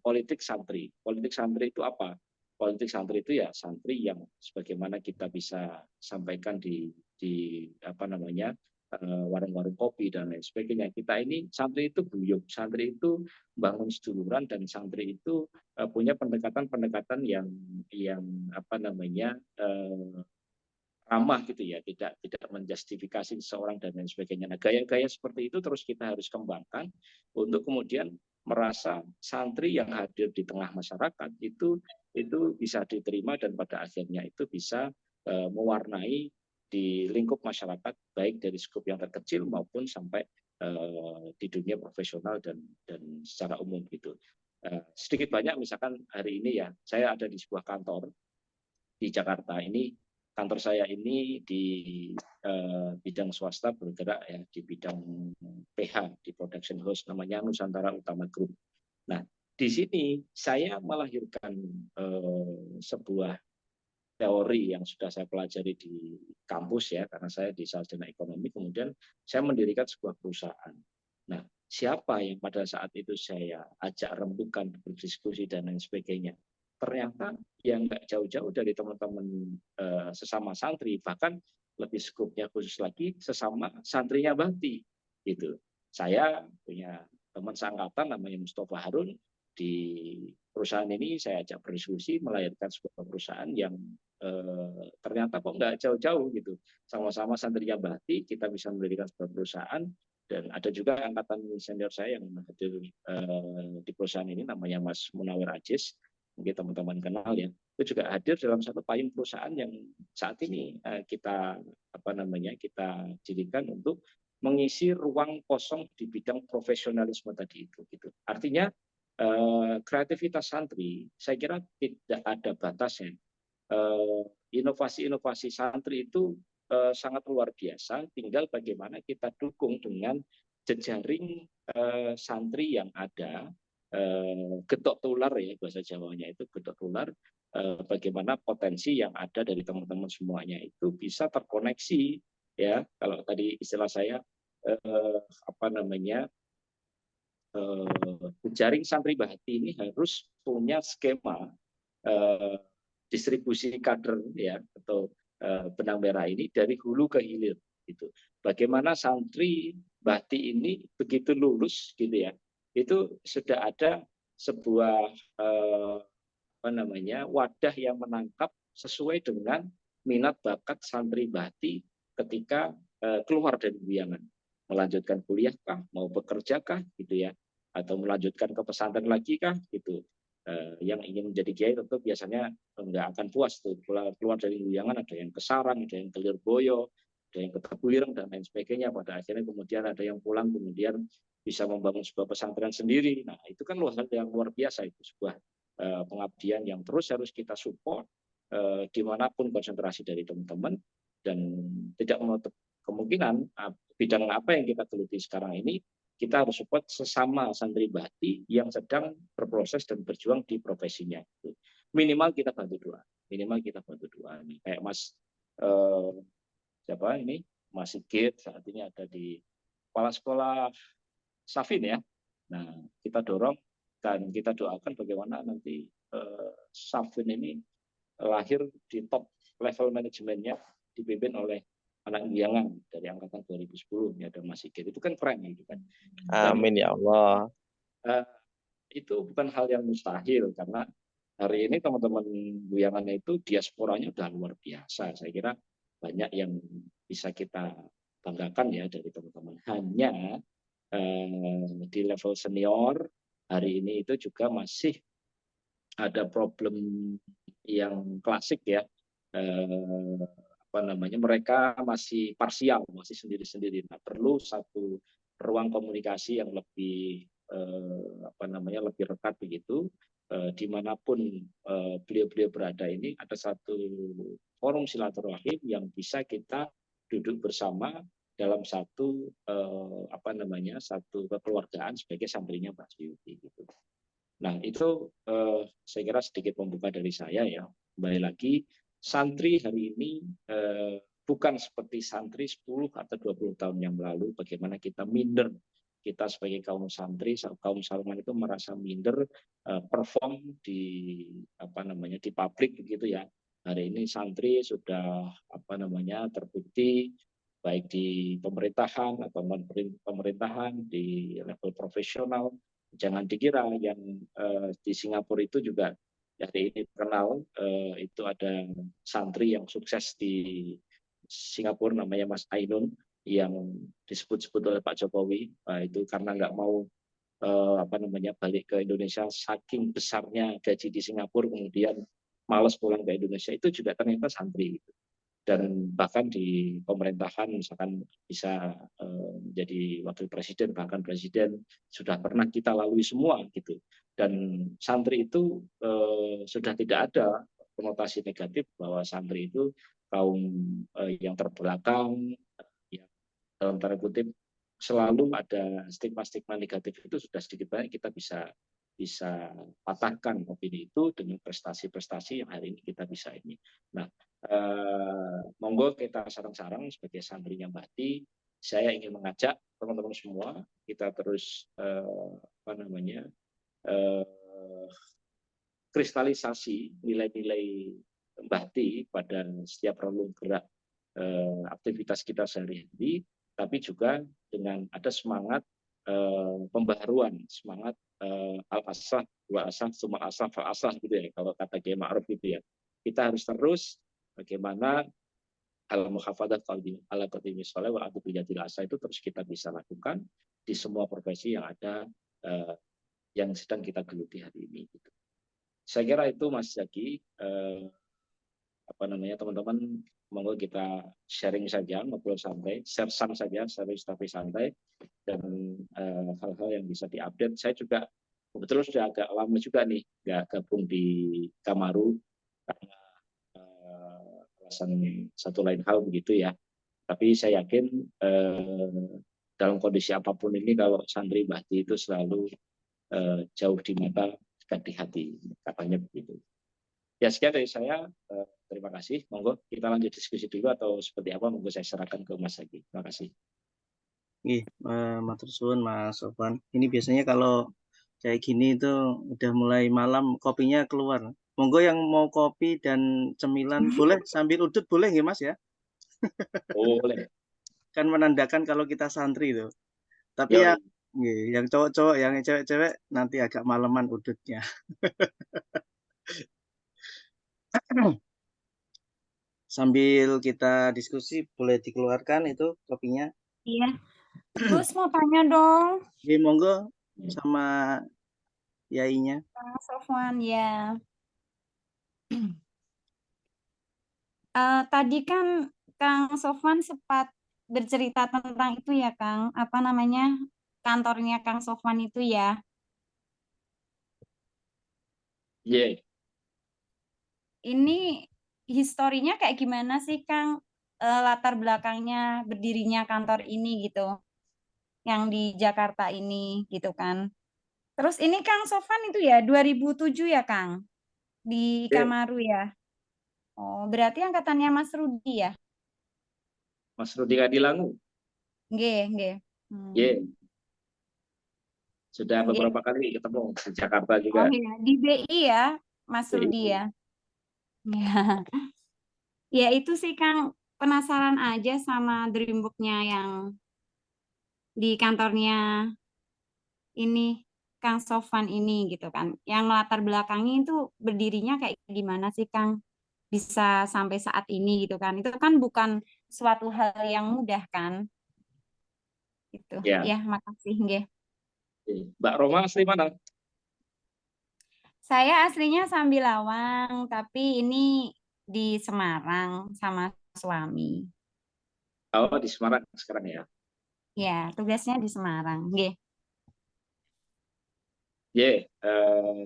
politik santri. Politik santri itu apa? Politik santri itu ya santri yang sebagaimana kita bisa sampaikan di warung-warung kopi dan lain sebagainya. Kita ini santri itu guyup, santri itu bangun seduluran, dan santri itu punya pendekatan-pendekatan yang ramah gitu ya, tidak menjustifikasi seseorang dan lain sebagainya. Nah, gaya-gaya seperti itu terus kita harus kembangkan untuk kemudian merasa santri yang hadir di tengah masyarakat itu bisa diterima, dan pada akhirnya itu bisa mewarnai di lingkup masyarakat baik dari skup yang terkecil maupun sampai di dunia profesional dan secara umum gitu. Sedikit banyak misalkan hari ini ya saya ada di sebuah kantor di Jakarta ini. Kantor saya ini di bidang swasta bergerak ya di bidang PH di production house namanya Nusantara Utama Group. Nah di sini saya melahirkan sebuah teori yang sudah saya pelajari di kampus ya karena saya di sarjana ekonomi, kemudian saya mendirikan sebuah perusahaan. Nah siapa yang pada saat itu saya ajak rembukan berdiskusi dan lain sebagainya, ternyata yang nggak jauh-jauh dari teman-teman sesama santri, bahkan lebih skupnya khusus lagi sesama santrinya Bakti gitu. Saya punya teman seangkatan namanya Mustafa Harun, di perusahaan ini saya ajak berdiskusi melahirkan sebuah perusahaan yang ternyata kok nggak jauh-jauh gitu, sama-sama santrinya Bakti kita bisa mendirikan sebuah perusahaan. Dan ada juga angkatan senior saya yang hadir di perusahaan ini namanya Mas Munawir Ajis, mungkin teman-teman kenal ya, itu juga hadir dalam satu payung perusahaan yang saat ini kita kita dirikan untuk mengisi ruang kosong di bidang profesionalisme tadi itu gitu. Artinya kreativitas santri saya kira tidak ada batasnya. Inovasi-inovasi santri itu sangat luar biasa, tinggal bagaimana kita dukung dengan jejaring santri yang ada, getok tular ya bahasa Jawanya itu getok tular, bagaimana potensi yang ada dari teman-teman semuanya itu bisa terkoneksi ya, kalau tadi istilah saya jejaring santri Bakti ini harus punya skema distribusi kader ya atau benang merah ini dari hulu ke hilir gitu. Bagaimana santri Bakti ini begitu lulus gitu ya, itu sudah ada sebuah wadah yang menangkap sesuai dengan minat bakat santri Bakti ketika keluar dari Buyangan, melanjutkan kuliah kah, mau bekerja kah gitu ya, atau melanjutkan ke pesantren lagi kah gitu. Yang ingin menjadi kiai tentu biasanya nggak akan puas tuh keluar dari Buyangan, ada yang ke Sarang, ada yang ke Lirboyo, ada yang ke Tebulireng dan lain sebagainya. Pada akhirnya kemudian ada yang pulang kemudian bisa membangun sebuah pesantren sendiri. Nah itu kan hal yang luar biasa, itu sebuah pengabdian yang terus harus kita support dimanapun konsentrasi dari teman-teman, dan tidak menutup kemungkinan bidang apa yang kita geluti sekarang ini kita harus support sesama santri Bakti yang sedang berproses dan berjuang di profesinya. Minimal kita bantu doa, kayak Mas Mas Sigit saat ini ada di kepala sekolah Safin ya. Nah kita dorong dan kita doakan bagaimana nanti Safin ini lahir di top level manajemennya dipimpin oleh anak Buyangan dari angkatan 2010 ya, ada Mas Sigit, itu kan keren gitu kan. Amin ya Allah. Itu bukan hal yang mustahil karena hari ini teman-teman Buyangan itu diasporanya udah luar biasa. Saya kira banyak yang bisa kita banggakan ya dari teman-teman. Hanya di level senior hari ini itu juga masih ada problem yang klasik ya. Mereka masih parsial, masih sendiri-sendiri. Nah, perlu satu ruang komunikasi yang lebih lebih rekat begitu, dimanapun beliau-beliau berada ini ada satu forum silaturahim yang bisa kita duduk bersama dalam satu satu kekeluargaan sebagai santrinya Mbak Suyuti gitu. Nah itu saya kira sedikit membuka dari saya ya. Kembali lagi, santri hari ini bukan seperti santri 10 atau 20 tahun yang lalu, bagaimana kita minder, kita sebagai kaum santri, kaum Salman itu merasa minder perform di di publik begitu ya. Hari ini santri sudah terbukti baik di pemerintahan atau non pemerintahan, di level profesional. Jangan dikira yang di Singapura itu juga hari ini terkenal, itu ada santri yang sukses di Singapura namanya Mas Ainun yang disebut-sebut oleh Pak Jokowi, itu karena nggak mau balik ke Indonesia saking besarnya gaji di Singapura, kemudian malas pulang ke Indonesia, itu juga ternyata santri gitu. Dan bahkan di pemerintahan misalkan bisa menjadi wakil presiden, bahkan presiden sudah pernah kita lalui semua gitu. Dan santri itu sudah tidak ada konotasi negatif bahwa santri itu kaum yang terbelakang, yang dalam tanda kutip selalu ada stigma-stigma negatif. Itu sudah sedikit banyak kita bisa patahkan opini itu dengan prestasi-prestasi yang hari ini kita bisa ini. Nah, monggo kita sarang-sarang sebagai santrinya Mbah Ati, saya ingin mengajak teman-teman semua kita terus kristalisasi nilai-nilai Mbah Ati pada setiap relung gerak aktivitas kita sehari-hari, tapi juga dengan ada semangat pembaharuan, semangat al-asah, wa asah, summa asah, fa asah gitu ya, kalau kata Kiai Ma'ruf gitu ya. Kita harus terus bagaimana al-muhafadat ala qadimi sholeh wa adu bijatil asah itu terus kita bisa lakukan di semua profesi yang ada yang sedang kita geluti hari ini. Gitu. Saya kira itu Mas Zaki, teman-teman, monggo kita sharing saja, ngobrol santai, share saja, serius tapi santai, dan hal-hal yang bisa diupdate. Saya juga kebetulan sudah agak lama juga nih nggak gabung di Kamaru karena alasan satu lain hal begitu ya. Tapi saya yakin dalam kondisi apapun ini kalau santri Mbah Ati itu selalu jauh di mata, dekat di hati, katanya begitu. Ya sekian dari saya. Terima kasih. Monggo kita lanjut diskusi dulu atau seperti apa? Monggo saya serahkan ke Mas Zaki. Terima kasih. Matur suwun Mas Sofwan. Ini biasanya kalau kayak gini itu udah mulai malam kopinya keluar. Monggo yang mau kopi dan cemilan boleh sambil udut boleh nggih Mas ya? Boleh. Kan menandakan kalau kita santri itu. Tapi ya yang cowok-cowok, yang cewek-cewek nanti agak maleman udutnya. Sambil kita diskusi boleh dikeluarkan itu kopinya. Iya. Terus mau tanya dong. Oke, monggo sama yainya. Kang Sofwan ya. Tadi kan Kang Sofwan sempat bercerita tentang itu ya Kang, apa namanya, kantornya Kang Sofwan itu ya. Iya. Ini historinya kayak gimana sih Kang, latar belakangnya berdirinya kantor ini gitu, yang di Jakarta ini gitu kan. Terus ini Kang Sofwan itu ya 2007 ya Kang, di Kamaru ya. Oh, berarti angkatannya Mas Rudi ya? Mas Rudi Kadilangu. Nggih. Iya. Sudah beberapa kali ketemu di Jakarta juga. Oh iya, di BI ya, Mas Rudi ya. Ya. Ya itu sih Kang, penasaran aja sama Dreambook-nya yang di kantornya ini Kang Sofwan ini gitu kan. Yang melatar belakangnya itu berdirinya kayak gimana sih Kang? Bisa sampai saat ini gitu kan. Itu kan bukan suatu hal yang mudah kan. Gitu. Ya. Ya, makasih nggih. Mbak Roma asli mana? Saya aslinya Sambilawang, tapi ini di Semarang sama suami. Oh, di Semarang sekarang ya. Ya, tugasnya di Semarang. Nggih.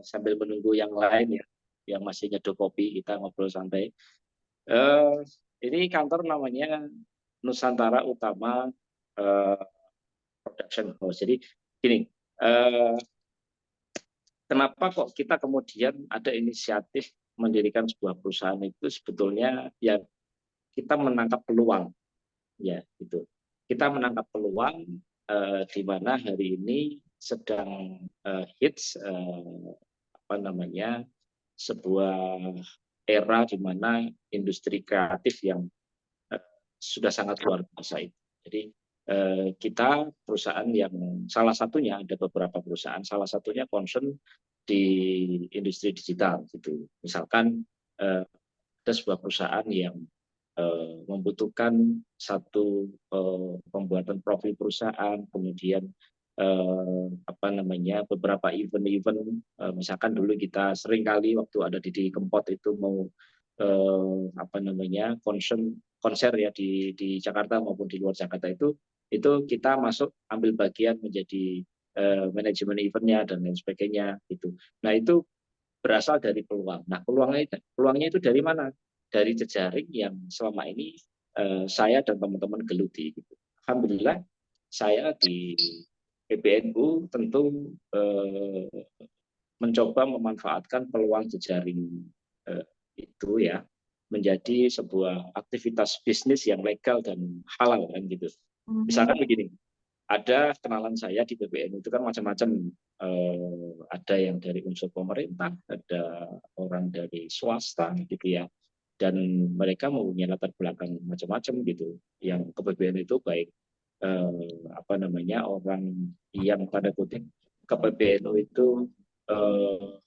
Sambil menunggu yang lain ya, yang masih nyeduh kopi, kita ngobrol santai. Ini kantor namanya Nusantara Utama Production House. Jadi gini, kenapa kok kita kemudian ada inisiatif mendirikan sebuah perusahaan itu sebetulnya ya kita menangkap peluang, ya itu. Kita menangkap peluang di mana hari ini sedang hits sebuah era di mana industri kreatif yang sudah sangat luar biasa itu. Jadi kita perusahaan yang salah satunya, ada beberapa perusahaan, salah satunya concern di industri digital gitu. Misalkan ada sebuah perusahaan yang membutuhkan satu pembuatan profil perusahaan, kemudian beberapa event-event, misalkan dulu kita sering kali waktu ada di Kempot itu mau konser ya di Jakarta maupun di luar Jakarta itu kita masuk ambil bagian menjadi manajemen eventnya dan lain sebagainya gitu. Nah itu berasal dari peluang. Nah peluangnya itu dari mana? Dari jejaring yang selama ini saya dan teman-teman geluti. Gitu. Alhamdulillah saya di PBNU tentu mencoba memanfaatkan peluang jejaring itu ya menjadi sebuah aktivitas bisnis yang legal dan halal kan gitu. Misalkan begini, ada kenalan saya di PBNU itu kan macam-macam, ada yang dari unsur pemerintah, ada orang dari swasta gitu ya, dan mereka mempunyai latar belakang macam-macam gitu. Yang ke PBNU itu baik apa namanya orang yang pada kutip ke PBNU itu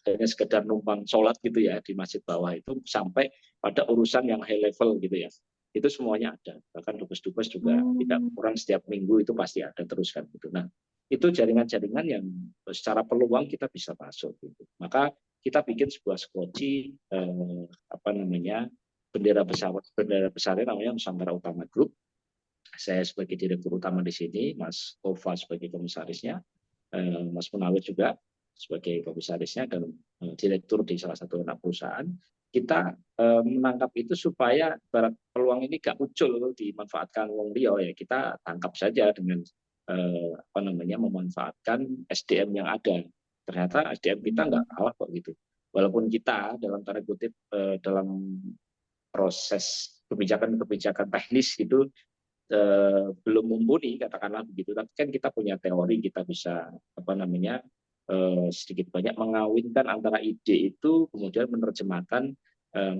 hanya sekedar numpang sholat gitu ya di masjid bawah itu sampai pada urusan yang high level gitu ya. Itu semuanya ada. Bahkan dubes-dubes juga tidak kurang setiap minggu itu pasti ada terus kan gitu. Nah, itu jaringan-jaringan yang secara peluang kita bisa masuk gitu. Maka kita bikin sebuah skoci apa namanya bendera besarnya namanya Nusantara Utama Group. Saya sebagai direktur utama di sini, Mas Kova sebagai komisarisnya, Mas Munawir juga sebagai komisarisnya dan direktur di salah satu anak perusahaan. Kita menangkap itu supaya peluang ini gak muncul dimanfaatkan wong liya ya kita tangkap saja dengan apa namanya memanfaatkan SDM yang ada. Ternyata SDM kita nggak kalah kok gitu. Walaupun kita dalam tanda kutip dalam proses kebijakan-kebijakan teknis gitu belum mumpuni katakanlah begitu, tapi kan kita punya teori, kita bisa apa namanya sedikit banyak mengawinkan antara ide itu kemudian menerjemahkan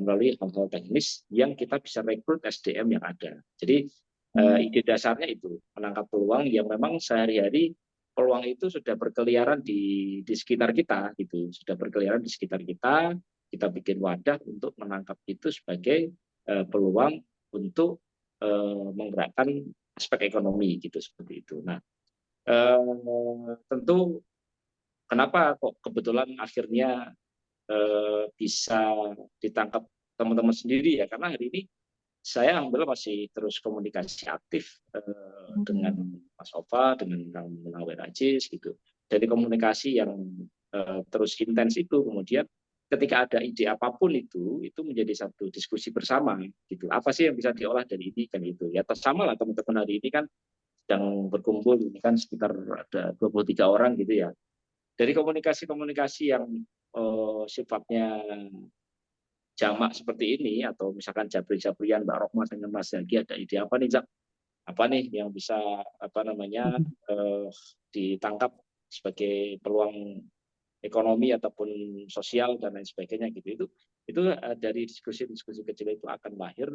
melalui hal-hal teknis yang kita bisa rekrut SDM yang ada. Jadi ide dasarnya itu menangkap peluang yang memang sehari-hari peluang itu sudah berkeliaran di sekitar kita gitu, sudah berkeliaran di sekitar kita bikin wadah untuk menangkap itu sebagai peluang untuk menggerakkan aspek ekonomi gitu seperti itu. Nah, tentu kenapa kok kebetulan akhirnya bisa ditangkap teman-teman sendiri ya karena hari ini saya alhamdulillah masih terus komunikasi aktif dengan Mas Ova, dengan Kang Munawir Aziz gitu. Dari komunikasi yang terus intens itu kemudian ketika ada ide apapun itu menjadi satu diskusi bersama gitu. Apa sih yang bisa diolah dari ini kan itu. Ya sama lah teman-teman hari ini kan sedang berkumpul ini kan sekitar ada 23 orang gitu ya. Dari komunikasi-komunikasi yang sifatnya jamak seperti ini atau misalkan jabri-jabrian Mbak Rohma dengan Mas Zaki ada ide apa nih, Jak? Apa nih yang bisa apa namanya ditangkap sebagai peluang ekonomi ataupun sosial dan lain sebagainya gitu. Itu dari diskusi-diskusi kecil itu akan lahir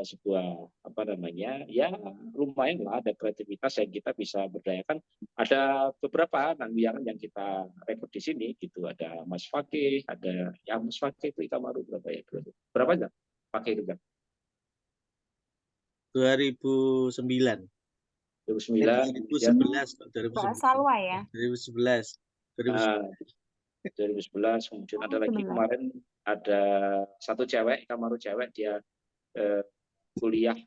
sebuah apa namanya ya lumayan lah ada kreativitas yang kita bisa berdayakan. Ada beberapa nangwiangan yang kita rekrut di sini gitu, ada Mas Fakih, ada ya Mas Fakih itu Ikamaru berapa ya berapa enggak Fakih itu kan 2009. 2009 kemudian 2011 Salwa ya 2011 kemudian ada lagi kemarin ada satu cewek Ikamaru cewek dia kuliah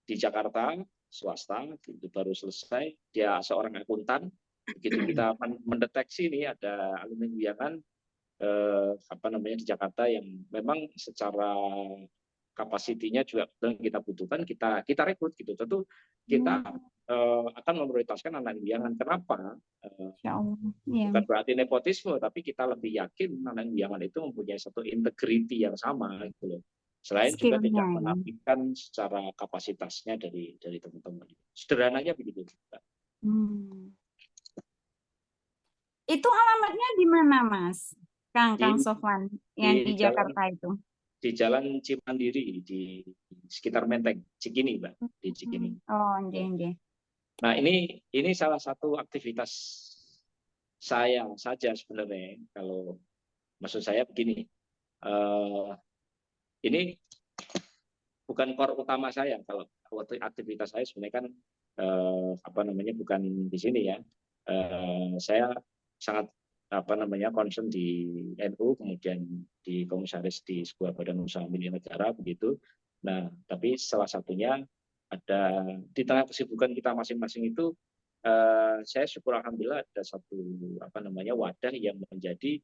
di Jakarta swasta itu baru selesai, dia seorang akuntan. Begitu kita mendeteksi ini ada alumni Wiangan apa namanya di Jakarta yang memang secara kapasitinya juga kita butuhkan, kita rekrut gitu. Tentu kita akan memprioritaskan anak Wiangan. Kenapa? Bukan berarti nepotisme, tapi kita lebih yakin anak Wiangan itu mempunyai satu integriti yang sama gitu loh. Selain juga tidak menafikan secara kapasitasnya dari teman-teman. Sederhananya begitu. Itu alamatnya di mana, Mas? Kang Sofwan yang di Jakarta itu? Di Jalan Cimandiri di sekitar Menteng, Cikini, Mbak, di Cikini. Oh, nggih. Nah, ini salah satu aktivitas saya saja sebenarnya. Kalau maksud saya begini, ini bukan core utama saya. Kalau aktivitas saya sebenarnya kan apa namanya bukan di sini ya. Saya sangat apa namanya concern di NU, kemudian di komisaris di sebuah badan usaha milik negara begitu. Nah, tapi salah satunya ada di tengah kesibukan kita masing-masing itu saya syukur alhamdulillah ada satu wadah yang menjadi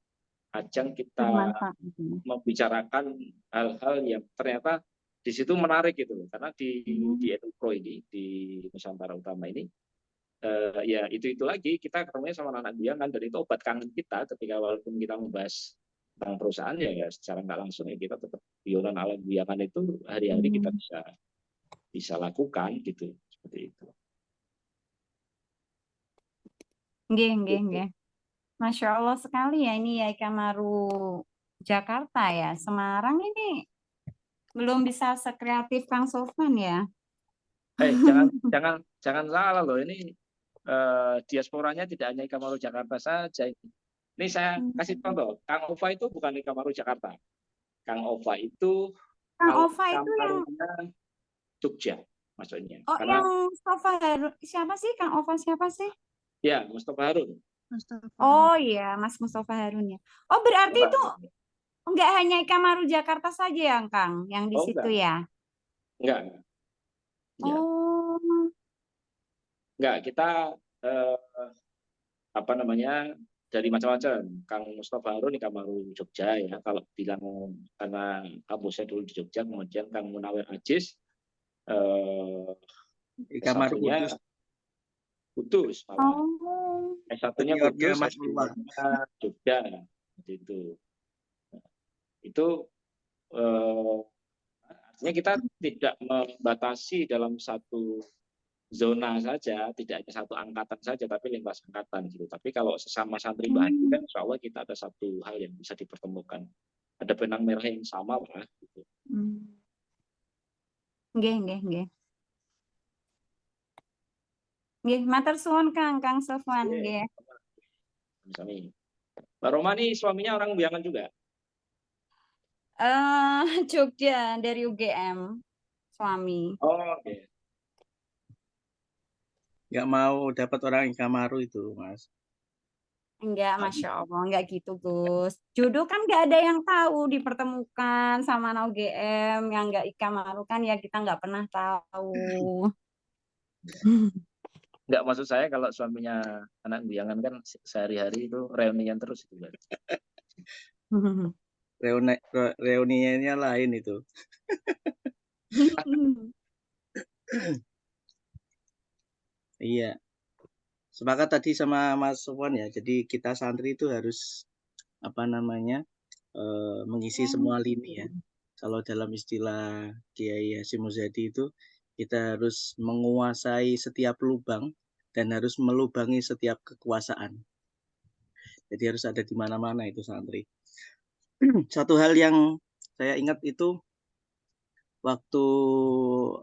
ajang kita Bermanfaat. membicarakan hal-hal yang ternyata di situ menarik gitu loh. Karena di Edupro ini, di Nusantara Utama ini, ya itu lagi kita ketemunya sama anak guyangan, dan itu obat kangen kita ketika walaupun kita membahas tentang perusahaan ya secara nggak langsung ya kita tetap guyonan ala guyangan itu hari-hari kita bisa lakukan gitu, seperti itu. Nggih. Masya Allah sekali ya ini ya Ikamaru Jakarta ya. Semarang ini belum bisa sekreatif Kang Sofwan ya. Jangan salah loh, ini diasporanya tidak hanya Ikamaru Jakarta saja. Ini saya kasih contoh, Kang Ova itu bukan Ikamaru Jakarta. Kang Ova itu yang Jogja maksudnya. Oh, karena yang Mustafa Harun siapa sih? Kang Ova siapa sih? Ya, Mustafa Harun. Oh iya, Mas Mustafa Harun ya. Oh, berarti itu enggak hanya Ikamaru Jakarta saja yang Kang, yang di situ ya? Enggak. Oh. Enggak, kita dari macam-macam. Kang Mustafa Harun Ikamaru Jogja ya. Kalau bilang karena kampusnya dulu di Jogja, kemudian Kang Munawir Ajis Ikamaru Kudus. S1-nya Kudus, S2-nya Jogja. Itu. Itu artinya kita tidak membatasi dalam satu zona saja, tidak hanya satu angkatan saja, tapi lintas angkatan gitu. Tapi kalau sesama santri bahagia kan insya Allah kita ada satu hal yang bisa dipertemukan. Ada benang merah yang sama lah. Gitu. Nggih. Nggih, matur suwun Kang Sofwan nggih. Mbak Roma nih suaminya orang Buyangan juga? Jogja dari UGM suami. Oh, oke. Nggak mau dapat orang Ikamaru itu, Mas. Enggak, Masya Allah, enggak gitu Gus. Jodoh kan nggak ada yang tahu, dipertemukan sama anak UGM yang nggak Ikamaru kan ya kita nggak pernah tahu. Enggak, maksud saya kalau suaminya anak Buyangan kan sehari-hari itu reunian terus itu. Reuniannya lain itu. Iya. Sepakat tadi sama Mas Sofwan ya. Jadi kita santri itu harus mengisi semua lini ya. Kalau dalam istilah Kiai Hasyim Muzadi itu kita harus menguasai setiap lubang dan harus melubangi setiap kekuasaan. Jadi harus ada di mana-mana itu santri. Satu hal yang saya ingat itu waktu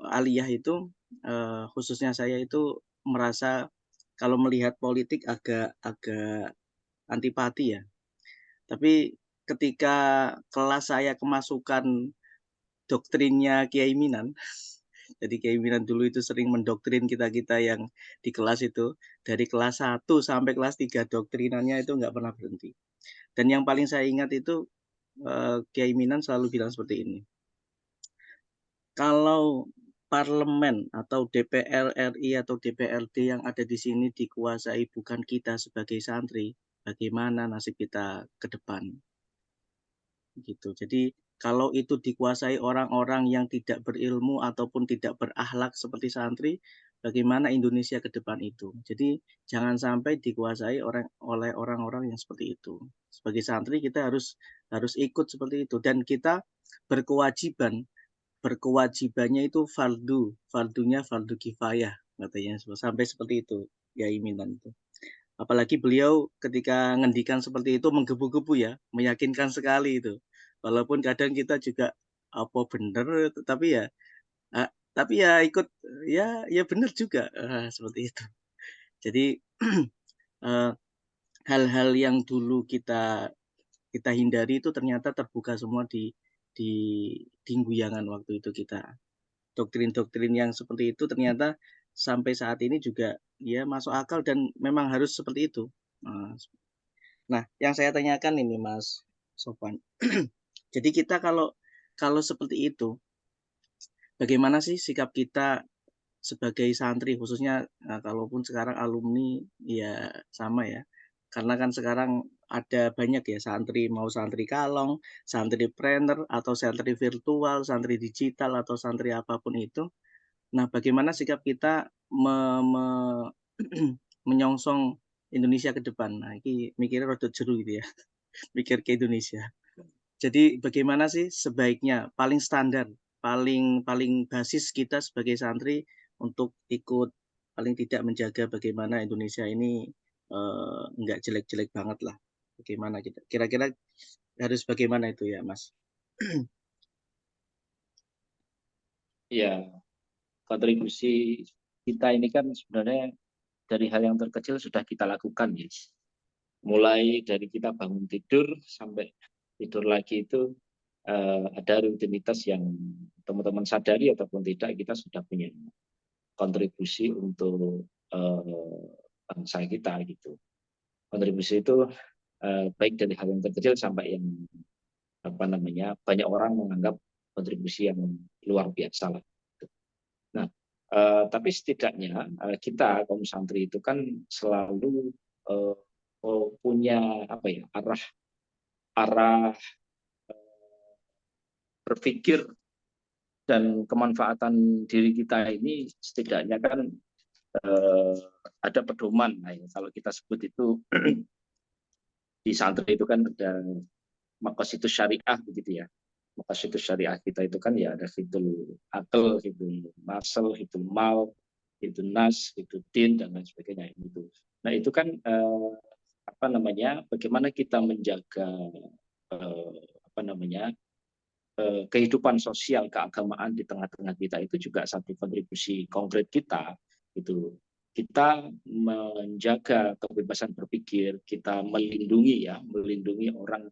aliyah itu khususnya saya itu merasa kalau melihat politik agak antipati ya. Tapi ketika kelas saya kemasukan doktrinnya Kiai Minan, jadi Kiai Minan dulu itu sering mendoktrin kita-kita yang di kelas itu, dari kelas 1 sampai kelas 3 doktrinannya itu nggak pernah berhenti. Dan yang paling saya ingat itu Kiai Minan selalu bilang seperti ini. Kalau parlemen atau DPR RI atau DPRD yang ada di sini dikuasai bukan kita sebagai santri, bagaimana nasib kita ke depan? Gitu. Jadi kalau itu dikuasai orang-orang yang tidak berilmu ataupun tidak berakhlak seperti santri, bagaimana Indonesia ke depan itu? Jadi jangan sampai dikuasai oleh orang-orang yang seperti itu. Sebagai santri kita harus ikut seperti itu dan kita berkewajibannya itu fardunya fardu kifayah katanya sampai seperti itu ya Minan itu. Apalagi beliau ketika ngendikan seperti itu menggebu-gebu ya, meyakinkan sekali itu. Walaupun kadang kita juga apa bener tapi ya ikut ya benar juga seperti itu. Jadi hal-hal yang dulu kita hindari itu ternyata terbuka semua di Guyangan waktu itu kita. Doktrin-doktrin yang seperti itu ternyata sampai saat ini juga ya masuk akal dan memang harus seperti itu. Nah, yang saya tanyakan ini Mas Sofwan. Jadi kita kalau seperti itu, bagaimana sih sikap kita sebagai santri khususnya kalaupun sekarang alumni ya sama ya. Karena kan sekarang ada banyak ya santri, mau santri kalong, santri planner, atau santri virtual, santri digital, atau santri apapun itu. Nah, bagaimana sikap kita menyongsong Indonesia ke depan? Nah, ini mikirnya rada jeru gitu ya, mikir ke Indonesia. Jadi bagaimana sih sebaiknya paling standar, paling basis kita sebagai santri untuk ikut paling tidak menjaga bagaimana Indonesia ini enggak jelek-jelek banget lah. Bagaimana kita? Kira-kira harus bagaimana itu ya, Mas? Ya, kontribusi kita ini kan sebenarnya dari hal yang terkecil sudah kita lakukan ya. Mulai dari kita bangun tidur sampai tidur lagi itu ada rutinitas yang teman-teman sadari ataupun tidak, kita sudah punya kontribusi untuk bangsa kita gitu. Kontribusi itu baik dari hal yang terkecil sampai yang banyak orang menganggap kontribusi yang luar biasa lah. Nah, tapi setidaknya kita kaum santri itu kan selalu punya arah berpikir dan kemanfaatan diri kita ini setidaknya kan ada pedoman. Nah, kalau kita sebut itu di santri itu kan ada maqasidus syariah begitu ya. Maqasidus syariah kita itu kan ya ada fitul akal, fitul masal, fitul mal, fitul nas, fitul din dan lain sebagainya itu. Nah, itu kan bagaimana kita menjaga kehidupan sosial keagamaan di tengah-tengah kita itu juga satu kontribusi konkret kita. Itu kita menjaga kebebasan berpikir, kita melindungi orang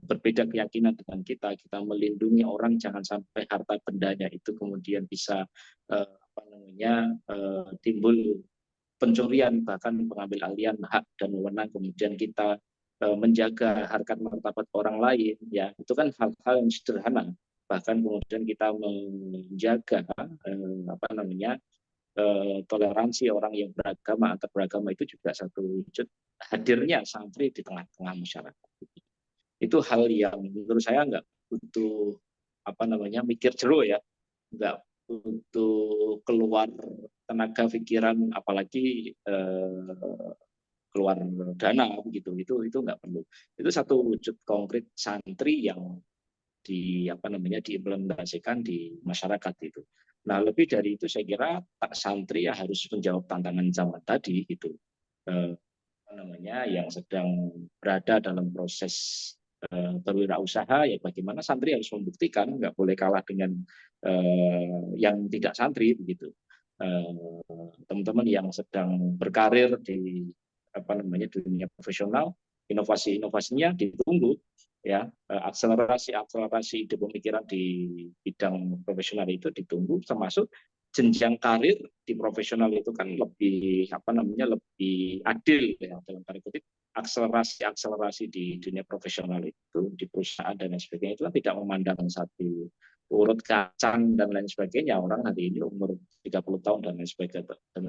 berbeda keyakinan dengan kita melindungi orang jangan sampai harta bendanya itu kemudian bisa timbul pencurian, bahkan pengambil alihan hak dan wewenang, kemudian kita menjaga harkat martabat orang lain, ya itu kan hal-hal yang sederhana. Bahkan kemudian kita menjaga toleransi orang yang beragama antar beragama itu juga satu wujud hadirnya santri di tengah-tengah masyarakat. Itu hal yang menurut saya nggak butuh mikir jeruk ya, nggak butuh keluar tenaga pikiran, apalagi keluar dana begitu, itu nggak perlu. Itu satu wujud konkret santri yang diimplementasikan di masyarakat itu. Nah, lebih dari itu saya kira santri ya harus menjawab tantangan zaman tadi itu yang sedang berada dalam proses berwirausaha, ya bagaimana santri harus membuktikan, nggak boleh kalah dengan yang tidak santri begitu. Teman-teman yang sedang berkarir di dunia profesional, inovasinya ditunggu ya, akselerasi ide pemikiran di bidang profesional itu ditunggu, termasuk jenjang karir di profesional itu kan lebih lebih adil ya, dalam tanda kutip. Akselerasi di dunia profesional itu di perusahaan dan lain sebagainya itu kan tidak memandang satu urut kacang dan lain sebagainya. Orang hari ini umur 30 tahun dan lain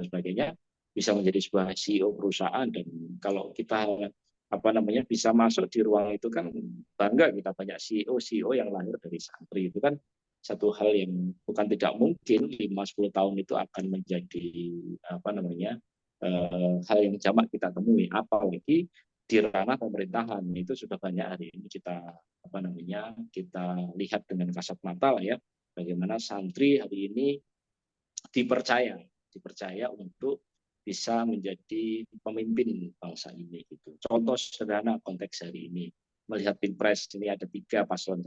sebagainya bisa menjadi sebuah CEO perusahaan, dan kalau kita bisa masuk di ruang itu kan bangga kita, banyak CEO yang lahir dari santri. Itu kan satu hal yang bukan tidak mungkin 5-10 tahun itu akan menjadi hal yang jamak kita temui, apalagi di ranah pemerintahan. Itu sudah banyak hari ini kita kita lihat dengan kasat mata lah ya, bagaimana santri hari ini dipercaya untuk bisa menjadi pemimpin bangsa ini gitu. Contoh sederhana konteks hari ini, melihat Pilpres ini ada 3 paslon,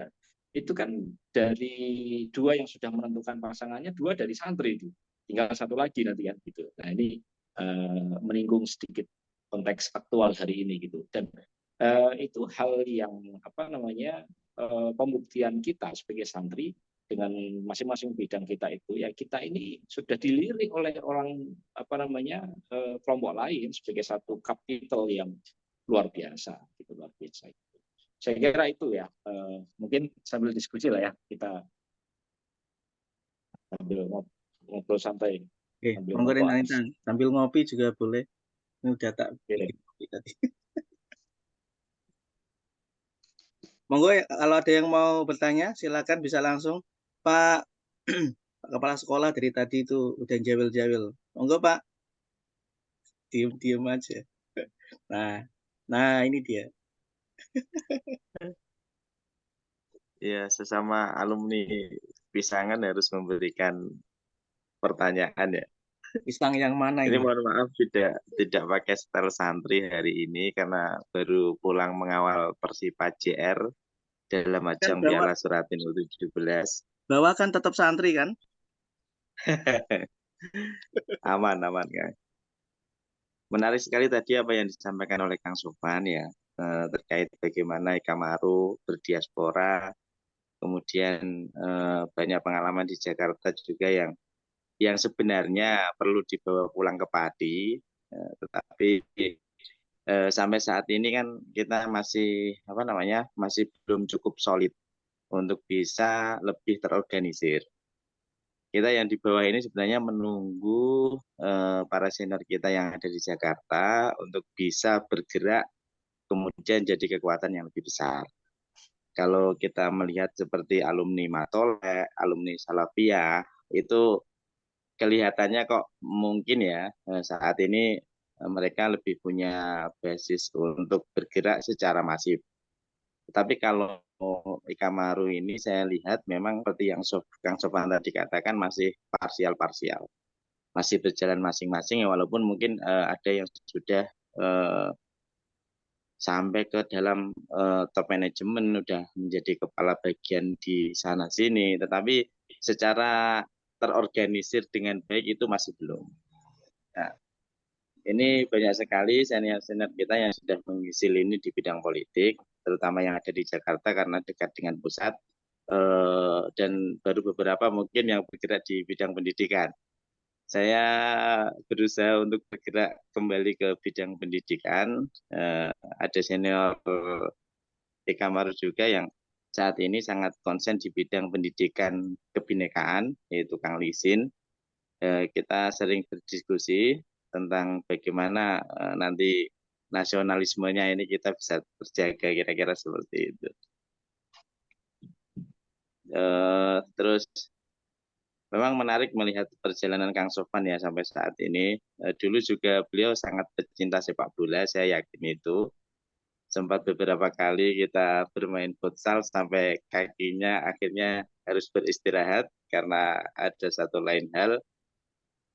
itu kan dari 2 yang sudah menentukan pasangannya, 2 dari santri itu, tinggal 1 lagi nanti kan gitu. Nah, ini menyinggung sedikit konteks aktual hari ini gitu, dan itu hal yang pembuktian kita sebagai santri dengan masing-masing bidang kita itu, ya kita ini sudah dilirik oleh orang kelompok lain sebagai satu kapital yang luar biasa gitu, luar biasa. Saya kira itu ya, mungkin sambil diskusi lah ya, kita sambil ngobrol santai Oke, sambil monggo ngerokok. Rintang, sambil ngopi juga boleh. Ini udah tak Oke. bikin kopi tadi. Monggo ya, kalau ada yang mau bertanya silakan bisa langsung. Pak Pak Kepala Sekolah dari tadi itu udah jawil-jawil. Monggo Pak, diem-diem aja. Nah ini dia. Ya, sesama alumni Pisangan harus memberikan pertanyaan ya. Pisang yang mana Ini ini? mohon maaf tidak pakai style santri hari ini karena baru pulang mengawal Persipa JR dalam Kan ajang Piala Suratin U17. bawa kan tetap santri kan? Aman Kang. Menarik sekali tadi apa yang disampaikan oleh Kang Sofan ya, terkait bagaimana Eka Maru berdiaspora, kemudian banyak pengalaman di Jakarta juga yang sebenarnya perlu dibawa pulang ke Pati, tetapi sampai saat ini kan kita masih masih belum cukup solid untuk bisa lebih terorganisir. Kita yang di bawah ini sebenarnya menunggu para senior kita yang ada di Jakarta untuk bisa bergerak kemudian jadi kekuatan yang lebih besar. Kalau kita melihat seperti alumni Matolek, alumni Salafiyah, itu kelihatannya kok mungkin ya saat ini mereka lebih punya basis untuk bergerak secara masif. Tapi kalau Eka Maru ini saya lihat memang seperti yang Kang Sofan tadi katakan masih parsial-parsial. Masih berjalan masing-masing ya, walaupun mungkin ada yang sudah sampai ke dalam top manajemen, udah menjadi kepala bagian di sana sini, tetapi secara terorganisir dengan baik itu masih belum. Nah, ini banyak sekali senior-senior kita yang sudah mengisi lini di bidang politik, terutama yang ada di Jakarta karena dekat dengan pusat, dan baru beberapa mungkin yang bergerak di bidang pendidikan. Saya berusaha untuk bergerak kembali ke bidang pendidikan. Ada senior Eka Maru juga yang saat ini sangat konsen di bidang pendidikan kebinekaan, yaitu Kang Lisin. Kita sering berdiskusi tentang bagaimana nanti nasionalismenya ini kita bisa terjaga, kira-kira seperti itu. Terus memang menarik melihat perjalanan Kang Sofan ya sampai saat ini. Dulu juga beliau sangat pecinta sepak bola, saya yakin itu. Sempat beberapa kali kita bermain futsal sampai kakinya akhirnya harus beristirahat karena ada satu lain hal.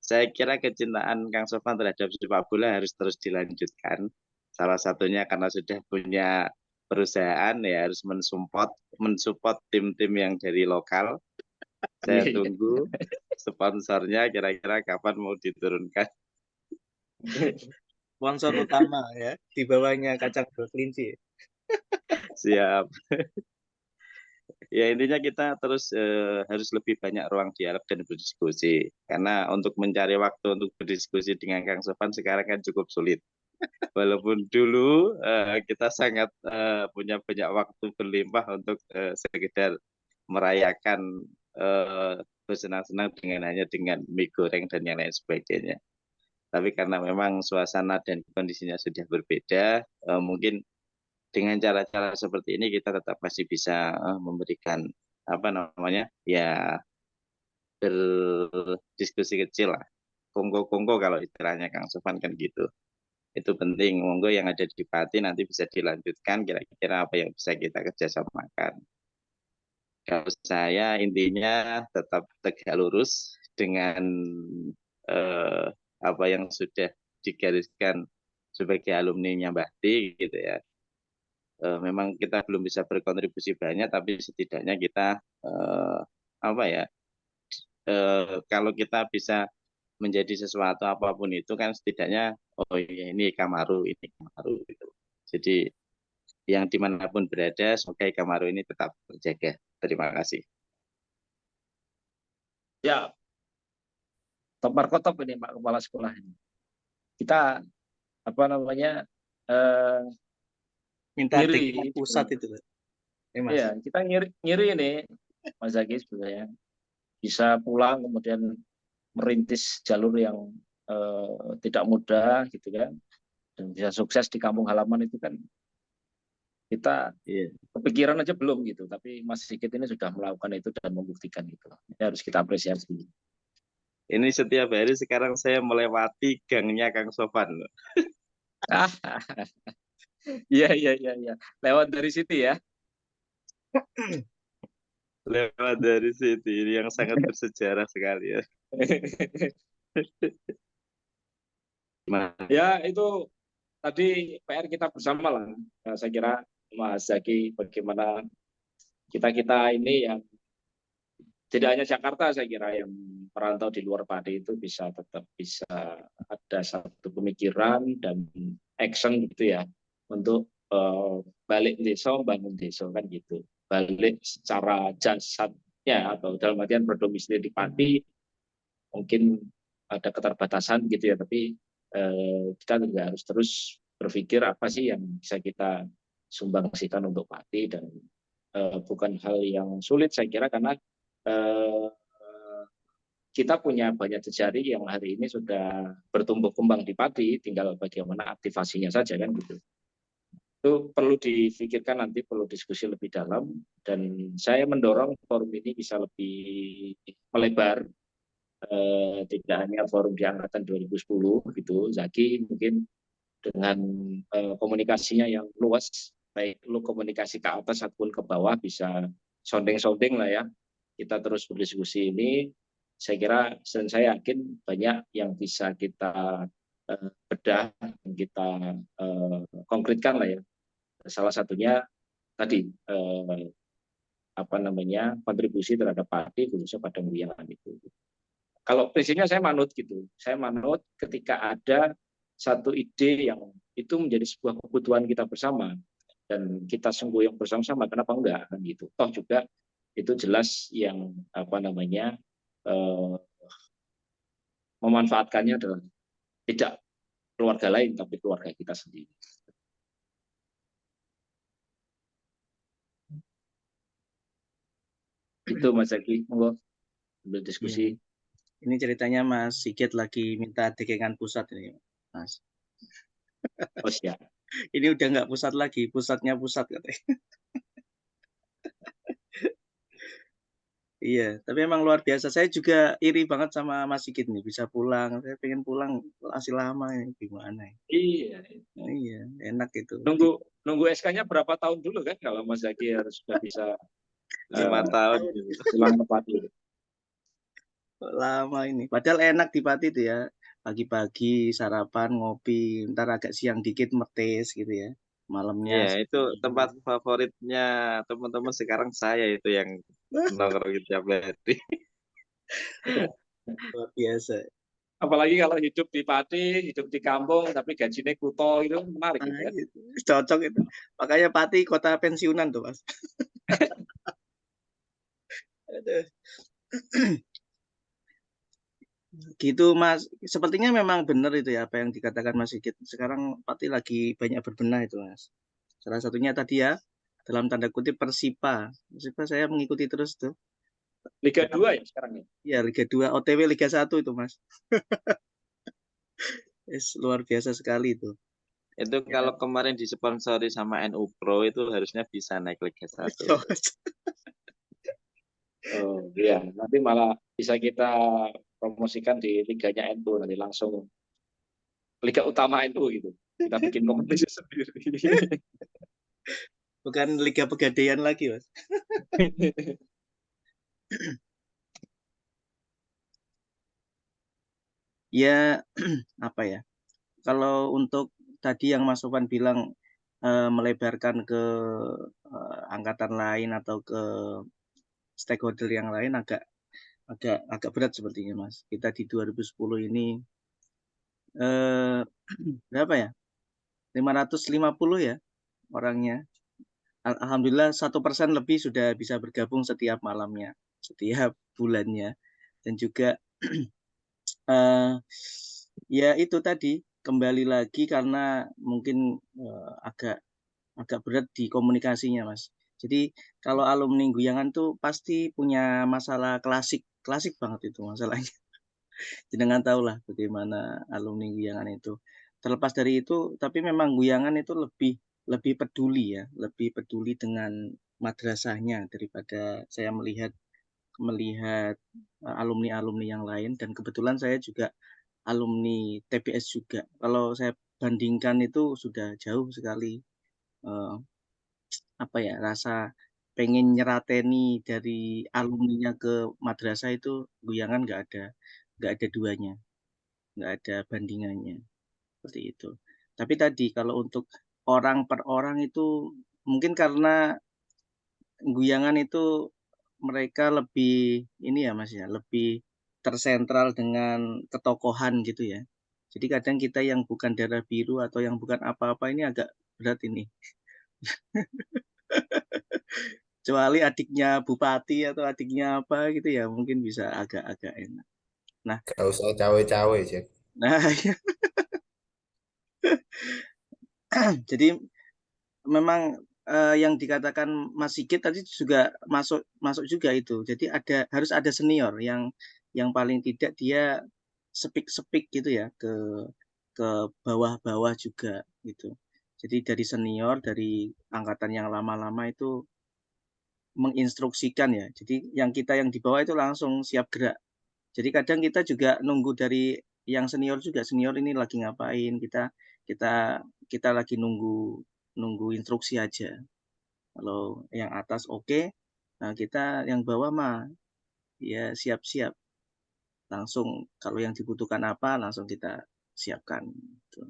Saya kira kecintaan Kang Sofan terhadap sepak bola harus terus dilanjutkan. Salah satunya karena sudah punya perusahaan ya harus mensupport tim-tim yang dari lokal. Saya tunggu sponsornya kira-kira kapan mau diturunkan. Sponsor utama ya, di bawahnya kacang kelinci. Siap. Ya intinya kita terus harus lebih banyak ruang dialog dan berdiskusi. Karena untuk mencari waktu untuk berdiskusi dengan Kang Sofan sekarang kan cukup sulit. Walaupun dulu kita sangat punya banyak waktu berlimpah untuk sekedar merayakan bersenang-senang hanya dengan mie goreng dan yang lain sebagainya. Tapi karena memang suasana dan kondisinya sudah berbeda, mungkin dengan cara-cara seperti ini kita tetap masih bisa memberikan ya berdiskusi kecil lah, kongko-kongko kalau istilahnya Kang Sofan kan gitu. Itu penting, monggo yang ada di Pati nanti bisa dilanjutkan kira-kira apa yang bisa kita kerjasamakan. Kalau saya intinya tetap tegak lurus dengan apa yang sudah digariskan sebagai alumninya Bakti gitu ya. Memang kita belum bisa berkontribusi banyak, tapi setidaknya kita kalau kita bisa menjadi sesuatu apapun itu kan setidaknya oh ya ini Eka Maru gitu. Jadi yang dimanapun berada semoga Eka Maru ini tetap terjaga. Terima kasih. Ya, top markotop ini Pak Kepala Sekolah ini. Kita Minta ngiri pusat itu, Pak. Mas. Iya, kita ngiri ini Mas Zaki sebenarnya bisa pulang kemudian merintis jalur yang tidak mudah gitu kan, dan bisa sukses di kampung halaman itu kan kita kepikiran aja belum gitu, tapi Mas Sigit ini sudah melakukan itu dan membuktikan itu. Ini harus kita apresiasi. Ini setiap hari sekarang saya melewati gangnya Kang Sofan. Iya. Lewat dari situ ya. Lewat dari situ, ini yang sangat bersejarah sekali ya. Ya itu tadi PR kita bersama lah. Saya kira Mas Zaki, bagaimana kita ini yang tidak hanya Jakarta, saya kira yang merantau di luar Pati itu bisa tetap bisa ada satu pemikiran dan action gitu ya untuk balik desa, bangun desa kan gitu. Balik secara jasadnya atau dalam artian berdomisili di Pati mungkin ada keterbatasan gitu ya, tapi kita juga harus terus berpikir apa sih yang bisa kita sumbangsikan untuk Pati, dan bukan hal yang sulit saya kira, karena kita punya banyak jejari yang hari ini sudah bertumbuh kembang di Pati, tinggal bagaimana aktivasinya saja kan gitu. Itu perlu difikirkan, nanti perlu diskusi lebih dalam, dan saya mendorong forum ini bisa lebih melebar, tidak hanya forum di angkatan 2010 gitu. Zaki mungkin dengan komunikasinya yang luas, baik lu komunikasi ke atas ataupun ke bawah, bisa sounding lah ya. Kita terus berdiskusi ini, saya kira dan saya yakin banyak yang bisa kita bedah dan kita konkretkan lah ya. Salah satunya tadi kontribusi terhadap Pati khususnya pada Wiyangan itu. Kalau prinsipnya saya manut gitu, saya manut ketika ada satu ide yang itu menjadi sebuah kebutuhan kita bersama dan kita sungguh yang bersama-sama, kenapa enggak kan gitu. Toh juga itu jelas yang memanfaatkannya adalah tidak keluarga lain tapi keluarga kita sendiri. Itu Mas Zaki, monggo ambil diskusi. Ini ceritanya Mas Sigit lagi minta dekengan pusat ini, Mas. Oh siap. Ini udah nggak pusat lagi, pusatnya pusat katanya. Iya, tapi emang luar biasa. Saya juga iri banget sama Mas Sigit nih, bisa pulang. Saya pengen pulang, masih lama ini, gimana ya? Iya, enak itu. Nunggu SK-nya berapa tahun dulu kan kalau Mas Zaki harus sudah bisa 5 tahun pulang ke Pati. Lama ini. Padahal enak di Pati itu ya. Pagi-pagi sarapan, ngopi, ntar agak siang dikit metes gitu ya. Malamnya. Iya, itu tempat favoritnya teman-teman sekarang, saya itu yang nongkrong tiap hari. Luar biasa. Apalagi kalau hidup di Pati, hidup di kampung, tapi gajinya kuto, itu menarik gitu ya. Cocok itu. Makanya Pati kota pensiunan tuh, Mas. Gitu, Mas. Sepertinya memang benar itu ya, apa yang dikatakan Mas Sigit. Sekarang Pati lagi banyak berbenah itu, Mas. Salah satunya tadi ya, dalam tanda kutip Persipa. Persipa saya mengikuti terus tuh. Liga 2 ya sekarang ya? Iya, Liga 2, OTW Liga 1 itu, Mas. Luar biasa sekali itu. Itu kalau kemarin disponsori sama NU Pro itu harusnya bisa naik Liga 1. Oh iya, nanti malah bisa kita promosikan di liganya NU, nanti langsung liga utama NU gitu. Kita bikin kompetisi sendiri. Bukan Liga Pegadaian lagi, Mas. Ya, apa ya? Kalau untuk tadi yang Mas Sofan bilang melebarkan ke angkatan lain atau ke stakeholder yang lain agak berat sepertinya, Mas. Kita di 2010 ini berapa ya? 550 ya orangnya. Alhamdulillah 1% lebih sudah bisa bergabung setiap malamnya, setiap bulannya, dan juga ya itu tadi kembali lagi karena mungkin agak berat di komunikasinya, Mas. Jadi kalau alumni Guyangan tuh pasti punya masalah klasik banget itu masalahnya. Jenengan tahulah bagaimana alumni Guyangan itu. Terlepas dari itu, tapi memang Guyangan itu lebih peduli ya, lebih peduli dengan madrasahnya daripada saya melihat alumni-alumni yang lain, dan kebetulan saya juga alumni TPS juga. Kalau saya bandingkan itu sudah jauh sekali rasa pengen nyerateni dari alumninya ke madrasah itu Guyangan nggak ada duanya, nggak ada bandingannya seperti itu. Tapi tadi kalau untuk orang per orang itu mungkin karena Guyangan itu mereka lebih ini ya Mas ya, lebih tersentral dengan ketokohan gitu ya. Jadi kadang kita yang bukan darah biru atau yang bukan apa-apa ini agak berat ini. Kecuali adiknya bupati atau adiknya apa gitu ya, mungkin bisa agak-agak enak. Gak usah cawe-cawe, Jack. Nah, jadi memang yang dikatakan Mas Sigit tadi juga masuk juga itu. Jadi harus ada senior yang paling tidak dia sepik gitu ya ke bawah-bawah juga gitu. Jadi dari senior, dari angkatan yang lama-lama itu menginstruksikan ya. Jadi yang di bawah itu langsung siap gerak. Jadi kadang kita juga nunggu dari yang senior juga, senior ini lagi ngapain, kita lagi nunggu instruksi aja. Kalau yang atas oke, nah kita yang bawah mah ya siap-siap. Langsung kalau yang dibutuhkan apa langsung kita siapkan. Gitu.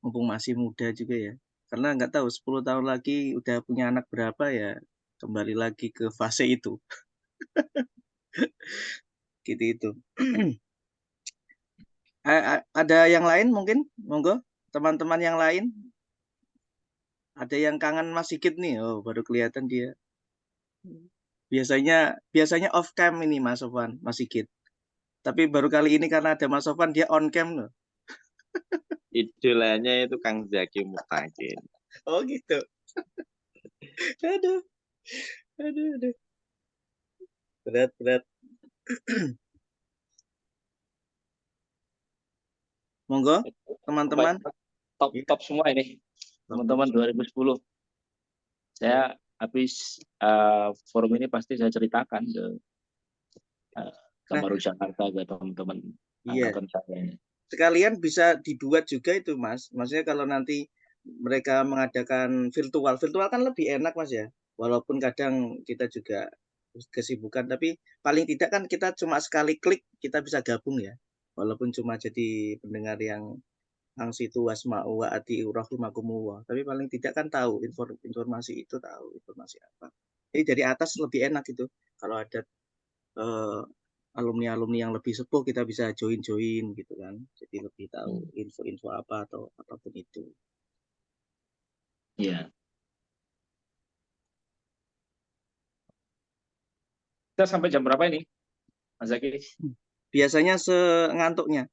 Mumpung masih muda juga ya. Karena nggak tahu 10 tahun lagi udah punya anak berapa ya, kembali lagi ke fase itu. Gitu itu. Ada yang lain mungkin? Monggo, teman-teman yang lain. Ada yang kangen Mas Sigit nih. Oh, baru kelihatan dia. Biasanya off cam ini Mas Sofwan, Mas Sigit. Tapi baru kali ini karena ada Mas Sofwan dia on cam loh. Idolanya itu Kang Zaki Mutakin. Oh gitu. Aduh. Aduh. Berat. Monggo, teman-teman. Top semua ini. Teman-teman 2010. Saya habis forum ini pasti saya ceritakan ke Kamaru Jakarta ke teman-teman angkatan saya. Sekalian bisa dibuat juga itu Mas. Maksudnya kalau nanti mereka mengadakan virtual kan lebih enak Mas ya. Walaupun kadang kita juga kesibukan, tapi paling tidak kan kita cuma sekali klik kita bisa gabung ya. Walaupun cuma jadi pendengar yang angsitu wasma'u wa ati'u rahimakumullah. Tapi paling tidak kan tahu informasi itu, tahu informasi apa. Jadi dari atas lebih enak itu. Kalau ada alumni-alumni yang lebih sepuh kita bisa join gitu kan. Jadi lebih tahu info-info apa atau apapun itu. Iya. Kita sampai jam berapa ini, Mas Zaki? Biasanya sengantuknya.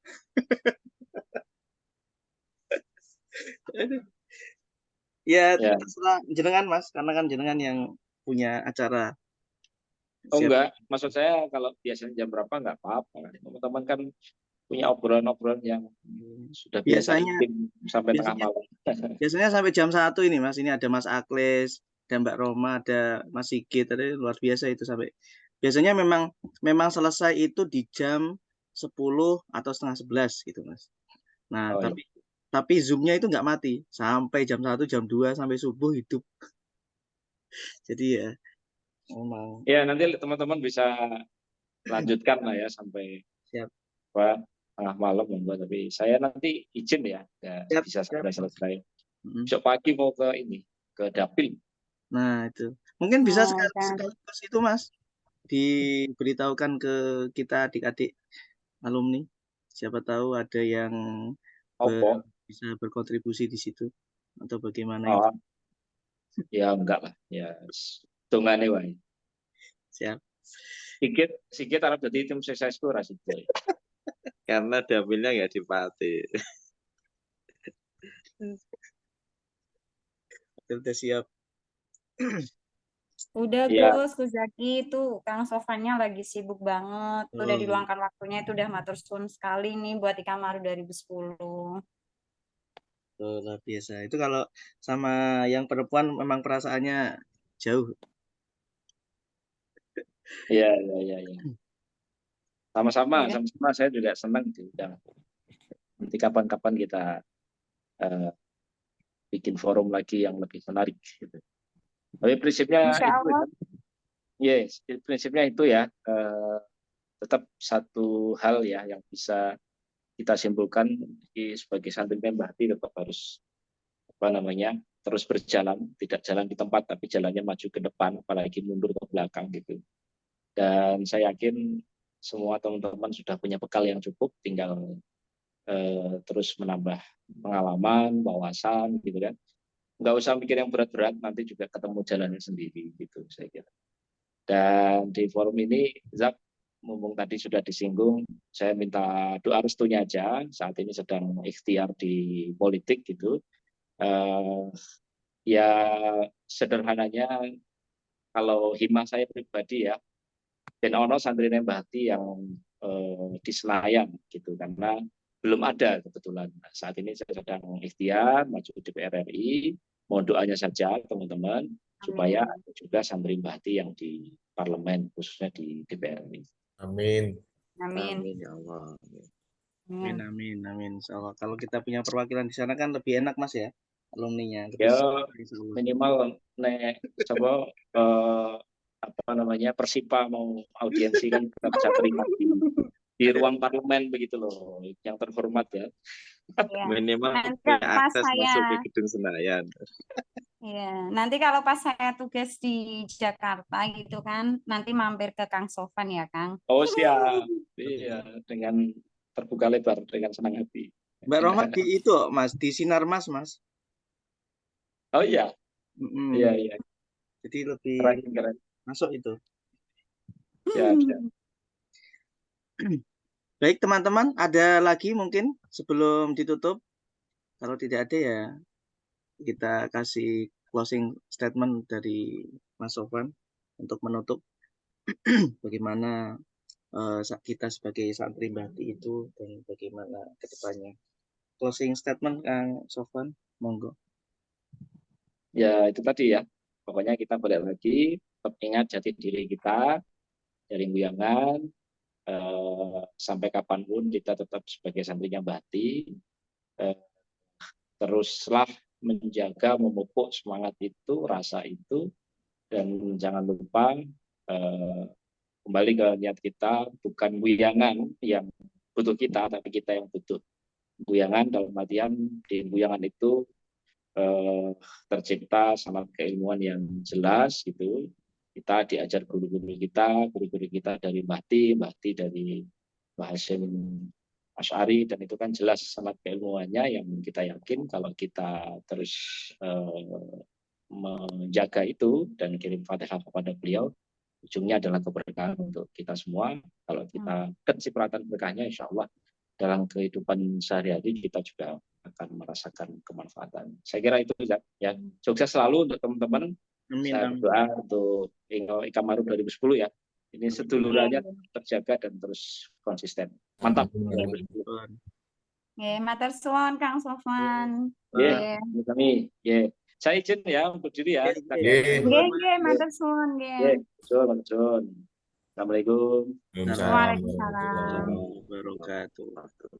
Ya, terserah jenengan Mas, karena kan jenengan yang punya acara. Oh enggak, maksud saya kalau biasanya jam berapa enggak apa-apa. Teman-teman kan punya obrolan-obrolan yang sudah biasanya sampai tengah malam. Biasanya sampai jam 1 ini Mas, ini ada Mas Akles, ada Mbak Roma, ada Mas Sigit, ada luar biasa itu sampai. Biasanya memang selesai itu di jam 10 atau setengah 11 gitu Mas. Nah, tapi Zoom-nya itu nggak mati sampai jam 1, jam 2 sampai subuh hidup. Jadi ya memang. Ya, nanti teman-teman bisa lanjutkan lah ya sampai tengah malam membuat, tapi saya nanti izin ya, bisa sampai selesai. Besok pagi mau ke Dapil. Nah itu mungkin bisa sekaligus itu Mas diberitahukan ke kita adik-adik alumni, siapa tahu ada yang bisa berkontribusi di situ atau bagaimana itu. Ya enggak lah ya, tungane wae. Siap. Sikit harap jadi tim sukses itu rasiko. Karena Dapilnya nggak dipati. Sudah siap. Udah Ya, Gus Zaki itu Kang Sofanya lagi sibuk banget. Tuh udah diluangkan waktunya itu udah matur suwun sekali nih buat Ikamaru 2010. Luar biasa. Itu kalau sama yang perempuan memang perasaannya jauh. ya, ya, ya, ya. Sama-sama, Iya. sama-sama. Saya juga senang diundang. Nanti kapan-kapan kita bikin forum lagi yang lebih menarik. Gitu. Tapi prinsipnya Insya itu, Allah. yes, prinsipnya itu ya. Tetap satu hal ya yang bisa kita simpulkan sebagai santri Mbahti tetap harus terus berjalan, tidak jalan di tempat tapi jalannya maju ke depan, apalagi mundur ke belakang gitu. Dan saya yakin semua teman-teman sudah punya bekal yang cukup, tinggal terus menambah pengalaman, wawasan gitu kan. Nggak usah mikir yang berat-berat, nanti juga ketemu jalannya sendiri gitu saya kira. Dan di forum ini, Zak, mumpung tadi sudah disinggung, saya minta doa restunya aja. Saat ini sedang ikhtiar di politik gitu. Ya sederhananya, kalau himah saya pribadi ya, ben ono santri Mbahti yang di Senayan gitu, karena belum ada kebetulan. Nah, saat ini saya sedang ikhtiar maju di DPR RI. Mohon doanya saja teman-teman supaya ada juga santri Mbahti yang di parlemen, khususnya di DPR RI. Amin. Amin. Amin ya Allah. Amin, amin, amin. Insya Allah. Kalau kita punya perwakilan di sana kan lebih enak Mas ya, alumninya. Lebih Ya insya Allah. minimal nek coba Persipa mau audiensi kan kita bisa terima di ruang parlemen begitu loh, yang terhormat ya. Ya. Minimal Nanti punya pas akses saya, masuk ke gedung Senayan. ya, nanti kalau pas saya tugas di Jakarta gitu kan, nanti mampir ke Kang Sofan ya Kang. Oh siap, iya, dengan terbuka lebar, dengan senang hati. Mbak Rohmat di itu Mas, di Sinar Mas Mas. Oh iya, iya, iya. Jadi lebih Keren. masuk itu. Siap. Baik teman-teman, ada lagi mungkin sebelum ditutup? Kalau tidak ada ya kita kasih closing statement dari Mas Sofan untuk menutup bagaimana kita sebagai santri Mbahti itu dan bagaimana ke depannya. Closing statement Kang Sofan, monggo. Ya itu tadi ya, pokoknya kita balik lagi, tetap ingat jati diri kita dari Buyangan, sampai kapanpun kita tetap sebagai santrinya Mbahti, teruslah menjaga, memupuk semangat itu, rasa itu, dan jangan lupa kembali ke niat kita, bukan Buyangan yang butuh kita, tapi kita yang butuh Buyangan. Dalam artian di Buyangan itu tercipta sanat keilmuan yang jelas gitu. Kita diajar guru-guru kita dari Mbahti dari Mbah Hasyim Asy'ari, dan itu kan jelas sanat keilmuannya yang kita yakin kalau kita terus menjaga itu dan kirim Fatihah kepada beliau, ujungnya adalah keberkahan untuk kita semua. Kalau kita kecipratan berkahnya, insya Allah dalam kehidupan sehari-hari kita juga akan merasakan kemanfaatan. Saya kira itu ya. Sukses selalu untuk teman-teman. Saya berdoa untuk Ikamaru 2010 ya. Ini sedulurannya terjaga dan terus konsisten. Mantap. Matur suwun Kang Sofan. Kami. Saya izin ya untuk diri ya. Matur suwun. Assalamualaikum. Waalaikumsalam. Warahmatullahi wabarakatuh.